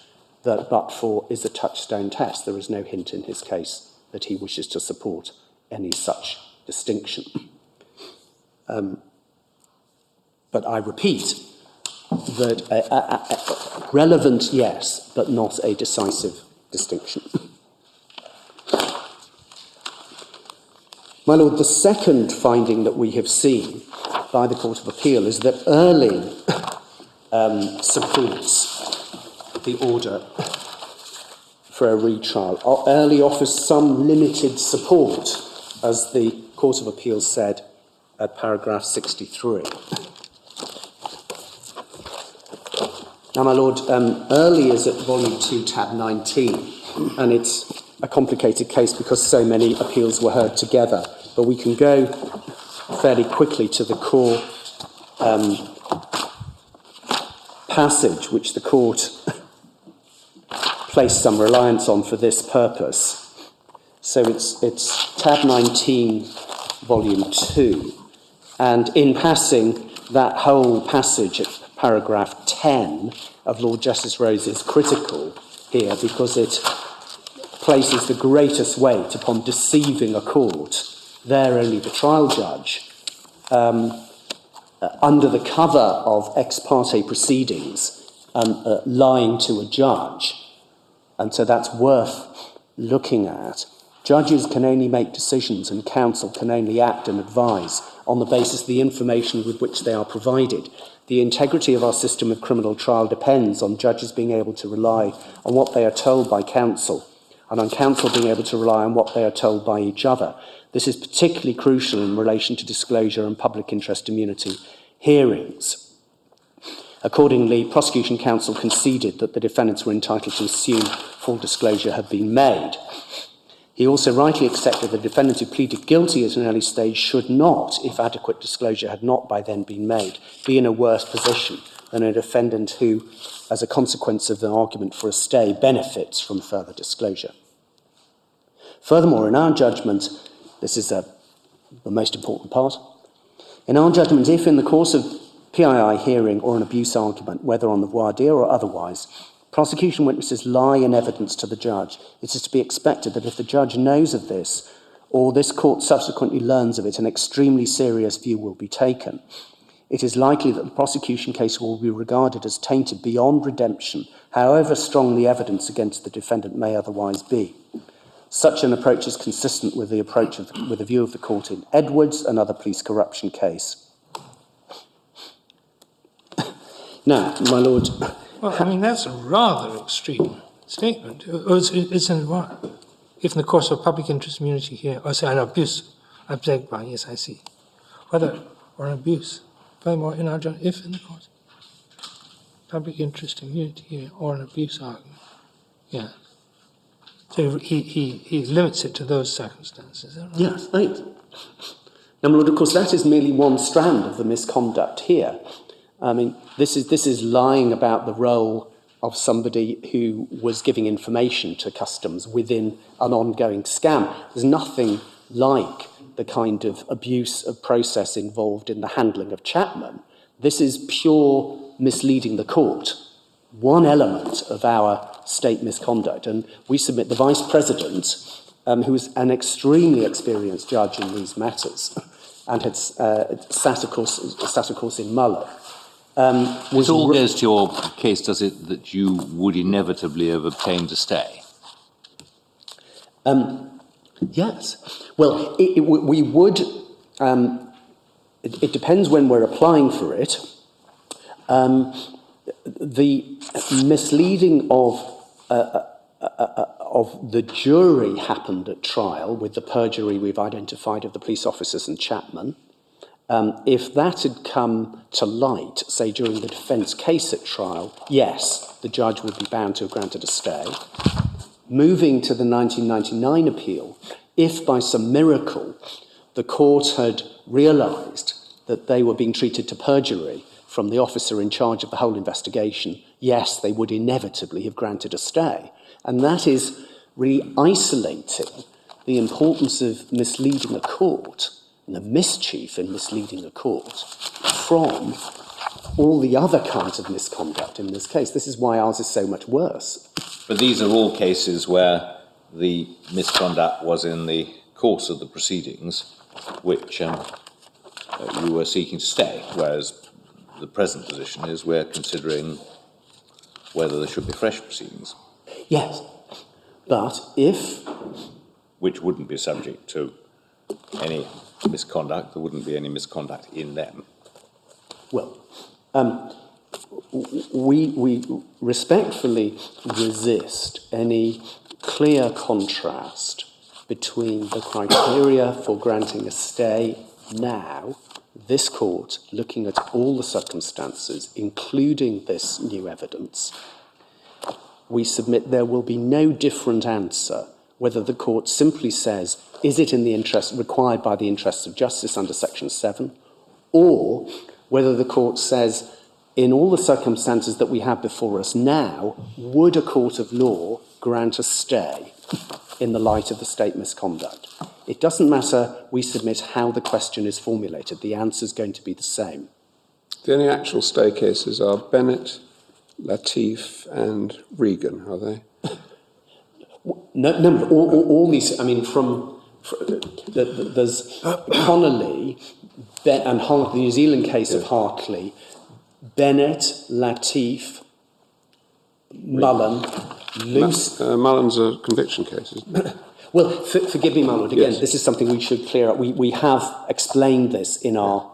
that but-for is a touchstone test. There is no hint in his case that he wishes to support any such distinction. But I repeat that relevant, yes, but not a decisive distinction. My Lord, the second finding that we have seen by the Court of Appeal is that Erling supports the order for a retrial. Early offers some limited support, as the Court of Appeal said at paragraph 63. Now, my Lord, Early is at volume 2, tab 19, and it's a complicated case because so many appeals were heard together. But we can go fairly quickly to the core passage which the court placed some reliance on for this purpose. So it's tab 19, volume 2. And in passing, that whole passage at paragraph 10 of Lord Justice Rose is critical here because it places the greatest weight upon deceiving a court, there only the trial judge, under the cover of ex parte proceedings, lying to a judge. And so that's worth looking at. Judges can only make decisions and counsel can only act and advise on the basis of the information with which they are provided. The integrity of our system of criminal trial depends on judges being able to rely on what they are told by counsel, and on counsel being able to rely on what they are told by each other. This is particularly crucial in relation to disclosure and public interest immunity hearings. Accordingly, prosecution counsel conceded that the defendants were entitled to assume full disclosure had been made. He also rightly accepted that the defendant who pleaded guilty at an early stage should not, if adequate disclosure had not by then been made, be in a worse position than a defendant who, as a consequence of the argument for a stay, benefits from further disclosure. Furthermore, in our judgment, this is the most important part, in our judgment, if in the course of PII hearing or an abuse argument, whether on the voir dire or otherwise, prosecution witnesses lie in evidence to the judge, it is to be expected that if the judge knows of this, or this court subsequently learns of it, an extremely serious view will be taken. It is likely that the prosecution case will be regarded as tainted beyond redemption, however strong the evidence against the defendant may otherwise be. Such an approach is consistent with the approach with the view of the court in Edwards, another police corruption case. Now, my Lord... Well, I mean, that's a rather extreme statement. If in the course of public interest immunity here, or say an abuse I beg pardon, yes, I see. Whether or an abuse, furthermore, in our judgment, if in the court, public interest, immunity, or an abuse argument. Yeah. So he limits it to those circumstances. Is that right? Yes, right. Now, my Lord, of course, that is merely one strand of the misconduct here. I mean, this is lying about the role of somebody who was giving information to customs within an ongoing scam. There's nothing like the kind of abuse of process involved in the handling of Chapman. This is pure misleading the court, one element of our state misconduct. And we submit the Vice President, who is an extremely experienced judge in these matters, and had sat, of course, in Muller. It all goes to your case, does it, that you would inevitably have obtained a stay? Yes. Well, we would. It depends when we're applying for it. The misleading of the jury happened at trial with the perjury we've identified of the police officers and Chapman. If that had come to light, say during the defence case at trial, yes, the judge would be bound to have granted a stay. Moving to the 1999 appeal, if by some miracle the court had realised that they were being treated to perjury from the officer in charge of the whole investigation, yes, they would inevitably have granted a stay. And that is really isolating the importance of misleading a court and the mischief in misleading a court from all the other kinds of misconduct in this case. This is why ours is so much worse. But these are all cases where the misconduct was in the course of the proceedings, which you were seeking to stay, whereas the present position is we're considering whether there should be fresh proceedings. Yes, but if... Which wouldn't be subject to any misconduct, there wouldn't be any misconduct in them. Well, we respectfully resist any clear contrast between the criteria for granting a stay now, this court, looking at all the circumstances, including this new evidence, we submit there will be no different answer whether the court simply says, is it in the interest required by the interests of justice under Section 7, or whether the court says, in all the circumstances that we have before us now, would a court of law grant a stay in the light of the state misconduct? It doesn't matter, we submit, how the question is formulated. The answer is going to be the same. The only actual stay cases are Bennett, Latif and Regan, are they? No, all these, I mean, there's Connolly, and the New Zealand case of Hartley, Bennett, Latif, Mullen, Mullen's a conviction case, isn't it? Well, forgive me, my Lord, again, Yes. this is something we should clear up. We have explained this in our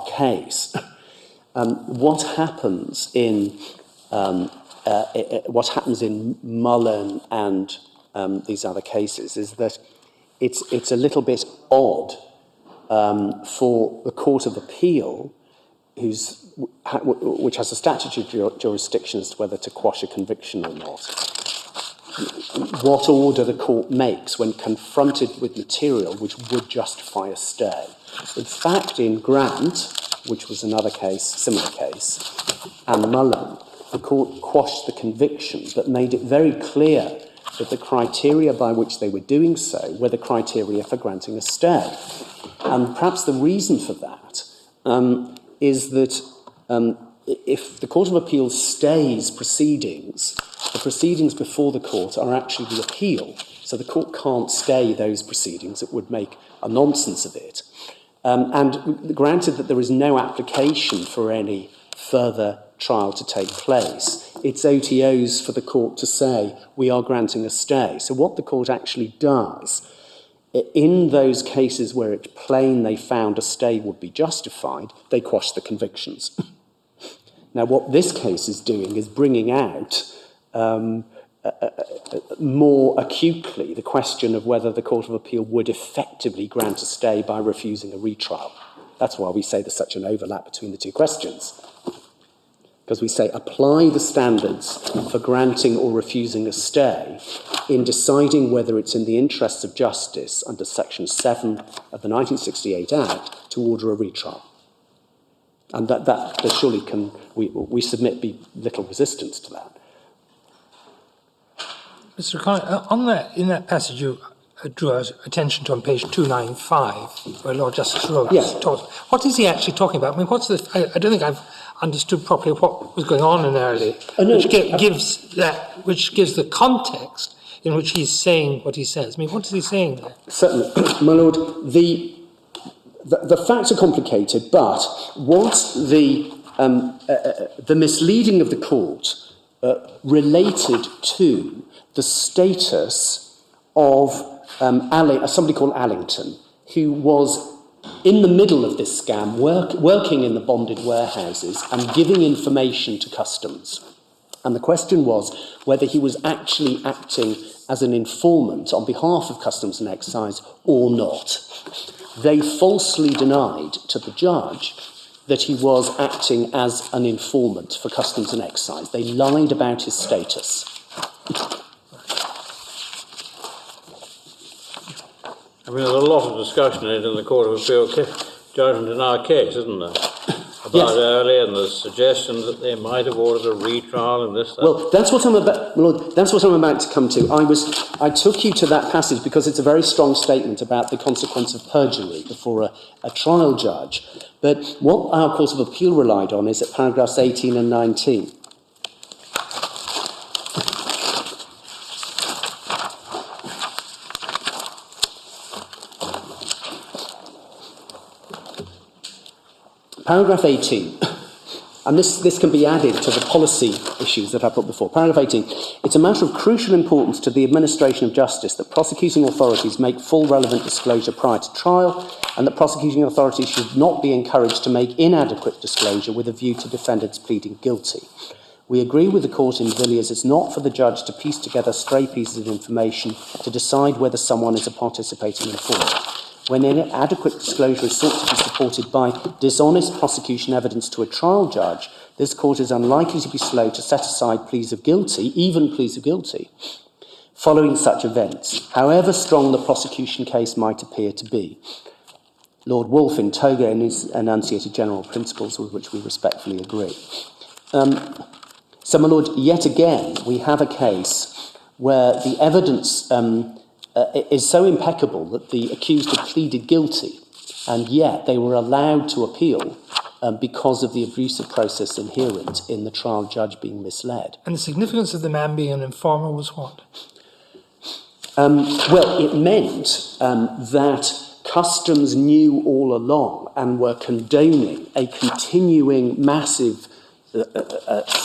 case. What happens in Mullen and these other cases is that it's a little bit odd for the Court of Appeal, which has a statutory jurisdiction as to whether to quash a conviction or not, what order the court makes when confronted with material which would justify a stay. In fact, in Grant, which was another case, similar case, and Mullen, the court quashed the conviction but made it very clear that the criteria by which they were doing so were the criteria for granting a stay. And perhaps the reason for that is that if the Court of Appeal stays proceedings, the proceedings before the court are actually the appeal. So the court can't stay those proceedings. It would make a nonsense of it. And granted that there is no application for any further trial to take place, it's OTOs for the court to say, we are granting a stay. So what the court actually does, in those cases where it's plain they found a stay would be justified, they quash the convictions. Now, what this case is doing is bringing out more acutely the question of whether the Court of Appeal would effectively grant a stay by refusing a retrial. That's why we say there's such an overlap between the two questions. Because we say apply the standards for granting or refusing a stay in deciding whether it's in the interests of justice under Section 7 of the 1968 Act to order a retrial. And that there surely can, we submit, be little resistance to that. Mr. O'Connor, on that, in that passage you drew our attention to on page 295, where Lord Justice Rhodes talks. What is he actually talking about? I mean, what's the? I don't think I've understood properly what was going on in early, which gives the context in which he's saying what he says. I mean, what is he saying there? Certainly, my lord. The facts are complicated, but what the misleading of the court related to the status of somebody called Allington, who was in the middle of this scam, working in the bonded warehouses and giving information to customs. And the question was whether he was actually acting as an informant on behalf of Customs and Excise or not. They falsely denied to the judge that he was acting as an informant for Customs and Excise. They lied about his status. I mean, there's a lot of discussion in the Court of Appeal judgment in our case, isn't there? About early, and the suggestion that they might have ordered a retrial and this. That. Well, that's what I'm about, Lord. That's what I'm about to come to. I took you to that passage because it's a very strong statement about the consequence of perjury before a trial judge. But what our Court of Appeal relied on is at paragraphs 18 and 19. Paragraph 18, and this can be added to the policy issues that I put before. Paragraph 18, it's a matter of crucial importance to the administration of justice that prosecuting authorities make full relevant disclosure prior to trial, and that prosecuting authorities should not be encouraged to make inadequate disclosure with a view to defendants pleading guilty. We agree with the court in Villiers it's not for the judge to piece together stray pieces of information to decide whether someone is a participating informant. When inadequate disclosure is sought to be supported by dishonest prosecution evidence to a trial judge, this court is unlikely to be slow to set aside pleas of guilty, even pleas of guilty, following such events, however strong the prosecution case might appear to be. Lord Wolfe in Toga enunciated general principles with which we respectfully agree. So, my lord, yet again, we have a case where the evidence is so impeccable that the accused had pleaded guilty, and yet they were allowed to appeal because of the abusive process inherent in the trial judge being misled. And the significance of the man being an informer was what? Well, it meant that Customs knew all along and were condoning a continuing massive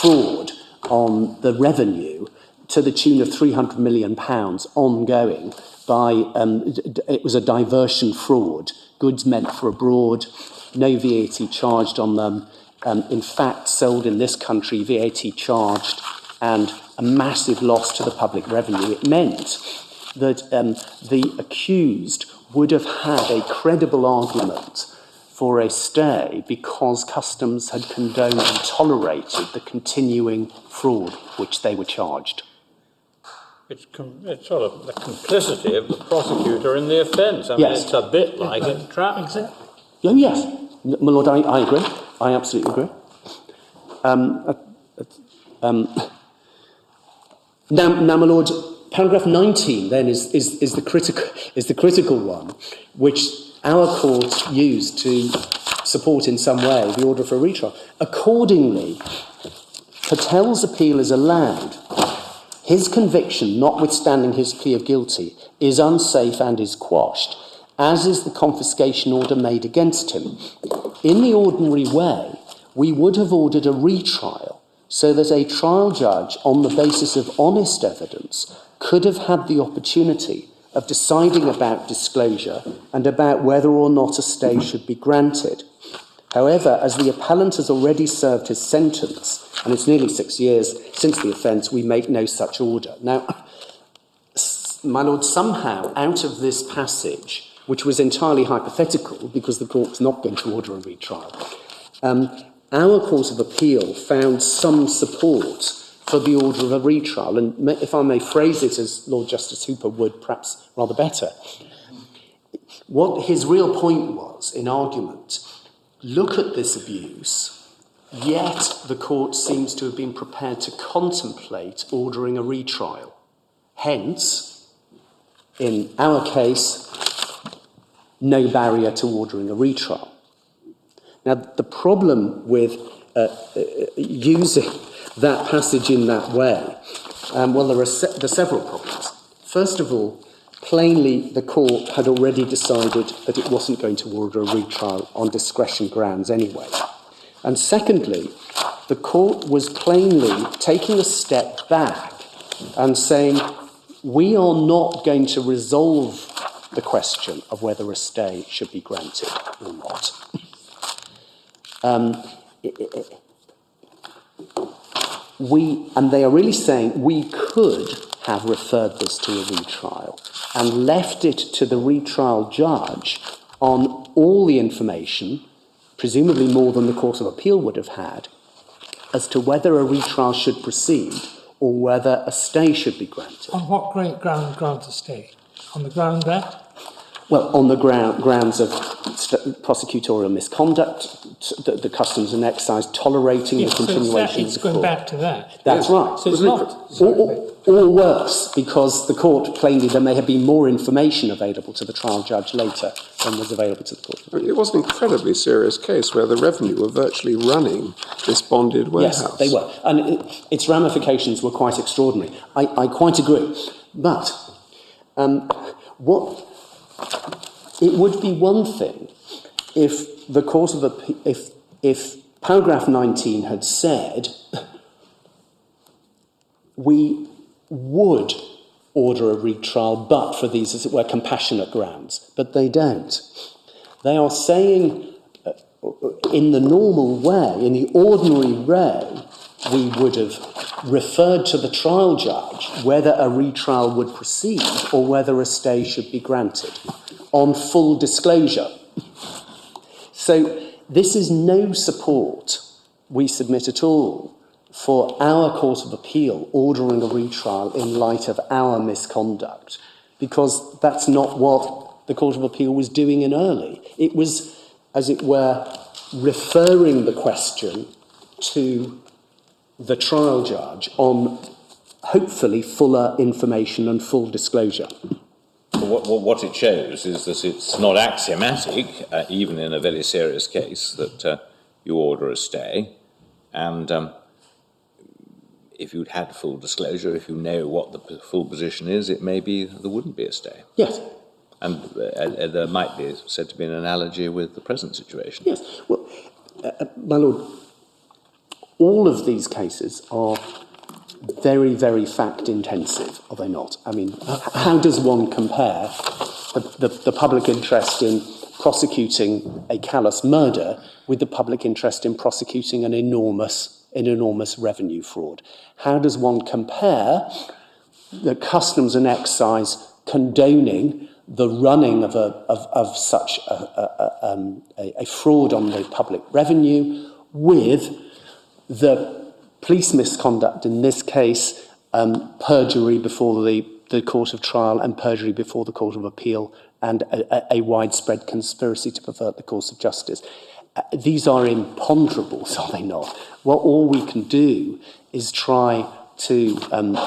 fraud on the revenue to the tune of £300 million ongoing by, it was a diversion fraud, goods meant for abroad, no VAT charged on them, in fact sold in this country, VAT charged, and a massive loss to the public revenue. It meant that the accused would have had a credible argument for a stay because Customs had condoned and tolerated the continuing fraud which they were charged. It's sort of the complicity of the prosecutor in the offence. I mean, it's a bit like entrapment. Exactly. Oh, yes. My lord, I agree. I absolutely agree. Now, my lord, paragraph 19 then is the critical one, which our court used to support in some way the order for a retrial. Accordingly, Patel's appeal is allowed. His conviction, notwithstanding his plea of guilty, is unsafe and is quashed, as is the confiscation order made against him. In the ordinary way, we would have ordered a retrial so that a trial judge, on the basis of honest evidence, could have had the opportunity of deciding about disclosure and about whether or not a stay should be granted. However, as the appellant has already served his sentence, and it's nearly 6 years since the offence, we make no such order. Now, my lord, somehow, out of this passage, which was entirely hypothetical, because the court was not going to order a retrial, our Court of Appeal found some support for the order of a retrial, and if I may phrase it as Lord Justice Hooper would, perhaps rather better. What his real point was, in argument, look at this abuse, yet the court seems to have been prepared to contemplate ordering a retrial. Hence, in our case, no barrier to ordering a retrial. Now, the problem with using that passage in that way, well, there are several problems. First of all, plainly, the court had already decided that it wasn't going to order a retrial on discretion grounds anyway. And secondly, the court was plainly taking a step back and saying, we are not going to resolve the question of whether a stay should be granted or not. And they are really saying we could have referred this to a retrial and left it to the retrial judge on all the information, presumably more than the Court of Appeal would have had, as to whether a retrial should proceed or whether a stay should be granted. On what ground grant a stay? On the ground that? Well, on the grounds of prosecutorial misconduct, the Customs and Excise tolerating the continuation it's of the going court. back to that. That's right. So it's not. Or worse, because the court plainly there may have been more information available to the trial judge later than was available to the court. It was an incredibly serious case where the revenue were virtually running this bonded warehouse. Yes, they were. And its ramifications were quite extraordinary. I quite agree. But it would be one thing if the Court of if paragraph 19 had said we would order a retrial but for these, as it were, compassionate grounds. But they don't. They are saying in the normal way, in the ordinary way, we would have referred to the trial judge whether a retrial would proceed or whether a stay should be granted on full disclosure. So this is no support, we submit at all, for our Court of Appeal ordering a retrial in light of our misconduct, because that's not what the Court of Appeal was doing in Early. It was, as it were, referring the question to the trial judge on hopefully fuller information and full disclosure. What it shows is that it's not axiomatic, even in a very serious case, that you order a stay. And if you'd had full disclosure, if you know what the full position is, it may be there wouldn't be a stay. Yes. And there might be said to be an analogy with the present situation. Yes. Well, my lord, all of these cases are very, very fact-intensive, are they not? I mean, how does one compare the public interest in prosecuting a callous murder with the public interest in prosecuting an enormous revenue fraud? How does one compare the Customs and Excise condoning the running of such a fraud on the public revenue with the police misconduct, in this case, perjury before the Court of Trial and perjury before the Court of Appeal, and a widespread conspiracy to pervert the course of justice? These are imponderables, are they not? Well, all we can do is try to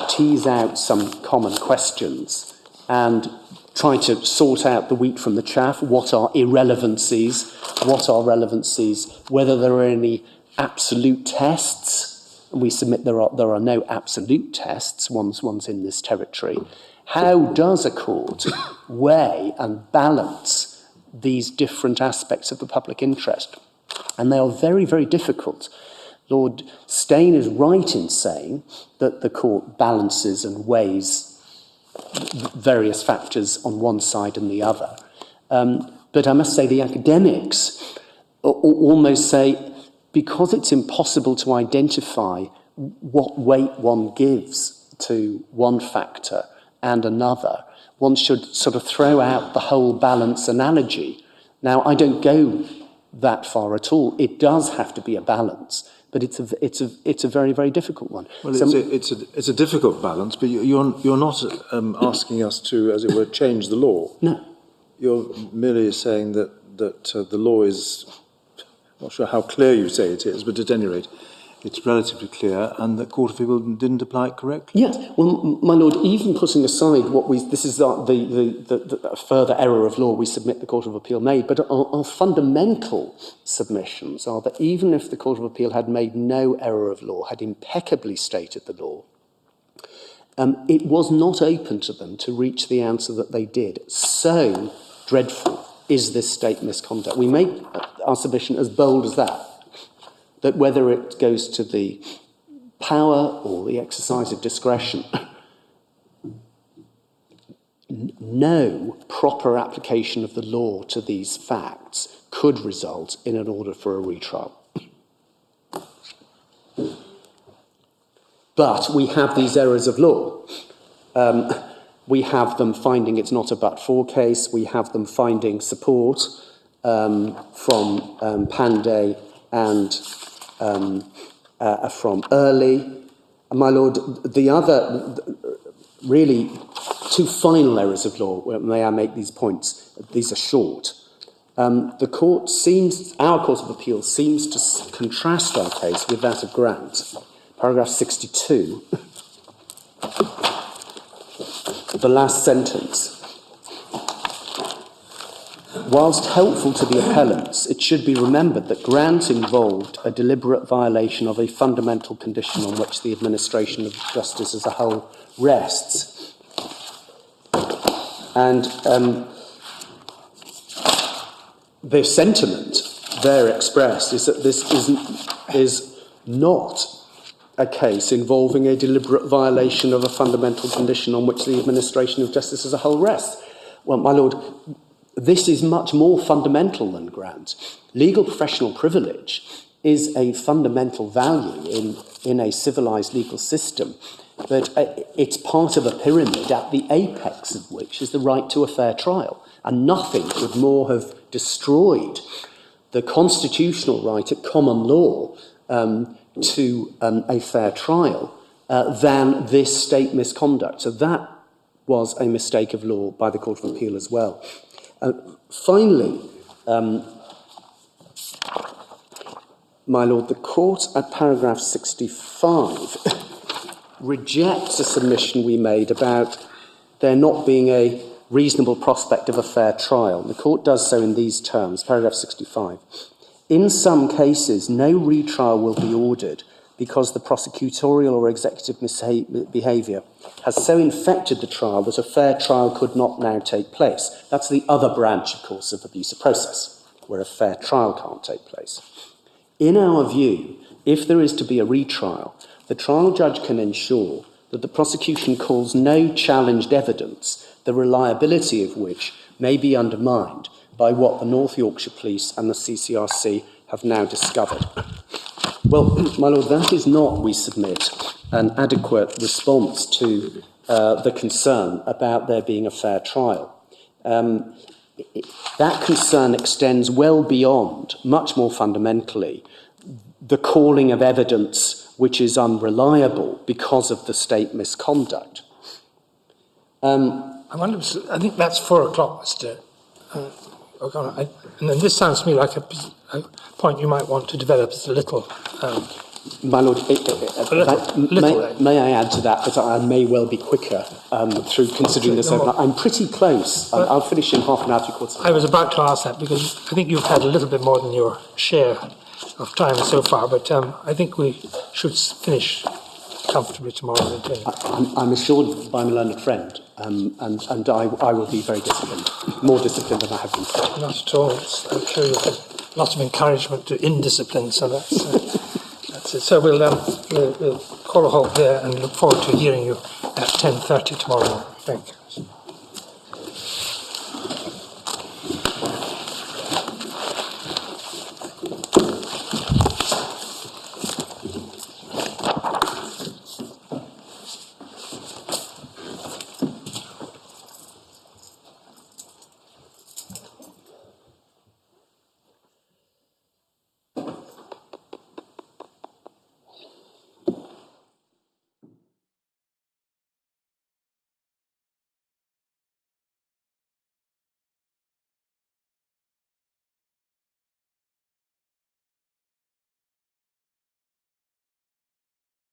tease out some common questions and try to sort out the wheat from the chaff. What are irrelevancies? What are relevancies? Whether there are any absolute tests. We submit there are no absolute tests once in this territory. How does a court weigh and balance these different aspects of the public interest? And they are very, very difficult. Lord Steyn is right in saying that the court balances and weighs various factors on one side and the other. But I must say the academics almost say, because it's impossible to identify what weight one gives to one factor and another, one should sort of throw out the whole balance analogy. Now, I don't go that far at all. It does have to be a balance, but it's a very, very difficult one. Well, it's a difficult balance, but you're not asking us to, as it were, change the law. No. You're merely saying that the law is, I'm not sure how clear you say it is, but at any rate, it's relatively clear, and the Court of Appeal didn't apply it correctly. Yes, well, my lord, even putting aside this is the further error of law we submit the Court of Appeal made, but our fundamental submissions are that even if the Court of Appeal had made no error of law, had impeccably stated the law, it was not open to them to reach the answer that they did. So dreadful is this state misconduct. We make our submission as bold as that whether it goes to the power or the exercise of discretion, no proper application of the law to these facts could result in an order for a retrial. But we have these errors of law. We have them finding it's not a but-for case. We have them finding support from Pandey and from Early. And my lord, the other, really, two final errors of law, may I make these points? These are short. Our Court of Appeal seems to contrast our case with that of Grant. Paragraph 62, the last sentence. Whilst helpful to the appellants, it should be remembered that Grant involved a deliberate violation of a fundamental condition on which the administration of justice as a whole rests. And the sentiment there expressed is that this is not a case involving a deliberate violation of a fundamental condition on which the administration of justice as a whole rests. Well, my lord, this is much more fundamental than Grant. Legal professional privilege is a fundamental value in a civilised legal system, but it's part of a pyramid at the apex of which is the right to a fair trial. And nothing would more have destroyed the constitutional right at common law to a fair trial than this state misconduct. So that was a mistake of law by the Court of Appeal as well. Finally, my lord, the Court at paragraph 65 rejects a submission we made about there not being a reasonable prospect of a fair trial. The Court does so in these terms, paragraph 65. In some cases, no retrial will be ordered because the prosecutorial or executive behaviour has so infected the trial that a fair trial could not now take place. That's the other branch, of course, of abuse of process, where a fair trial can't take place. In our view, if there is to be a retrial, the trial judge can ensure that the prosecution calls no challenged evidence, the reliability of which may be undermined by what the North Yorkshire Police and the CCRC have now discovered. Well, my lord, that is not, we submit, an adequate response to the concern about there being a fair trial. That concern extends well beyond, much more fundamentally, the calling of evidence which is unreliable because of the state misconduct. I wonder, I think that's 4 o'clock, Mr. O'Connor. And then this sounds to me like a point you might want to develop as a little... My lord, may I add to that, but I may well be quicker through considering this. I'm pretty close. I'll finish in half an hour, 3/4 hour. I was about to ask that because I think you've had a little bit more than your share of time so far, but I think we should finish comfortably tomorrow. I'm assured by my learned friend, and I will be very disciplined, more disciplined than I have been today. Not at all. I'm sure you've had lots of encouragement to indiscipline, so that's it. So we'll call a halt there and look forward to hearing you at 10:30 tomorrow morning. Thank you.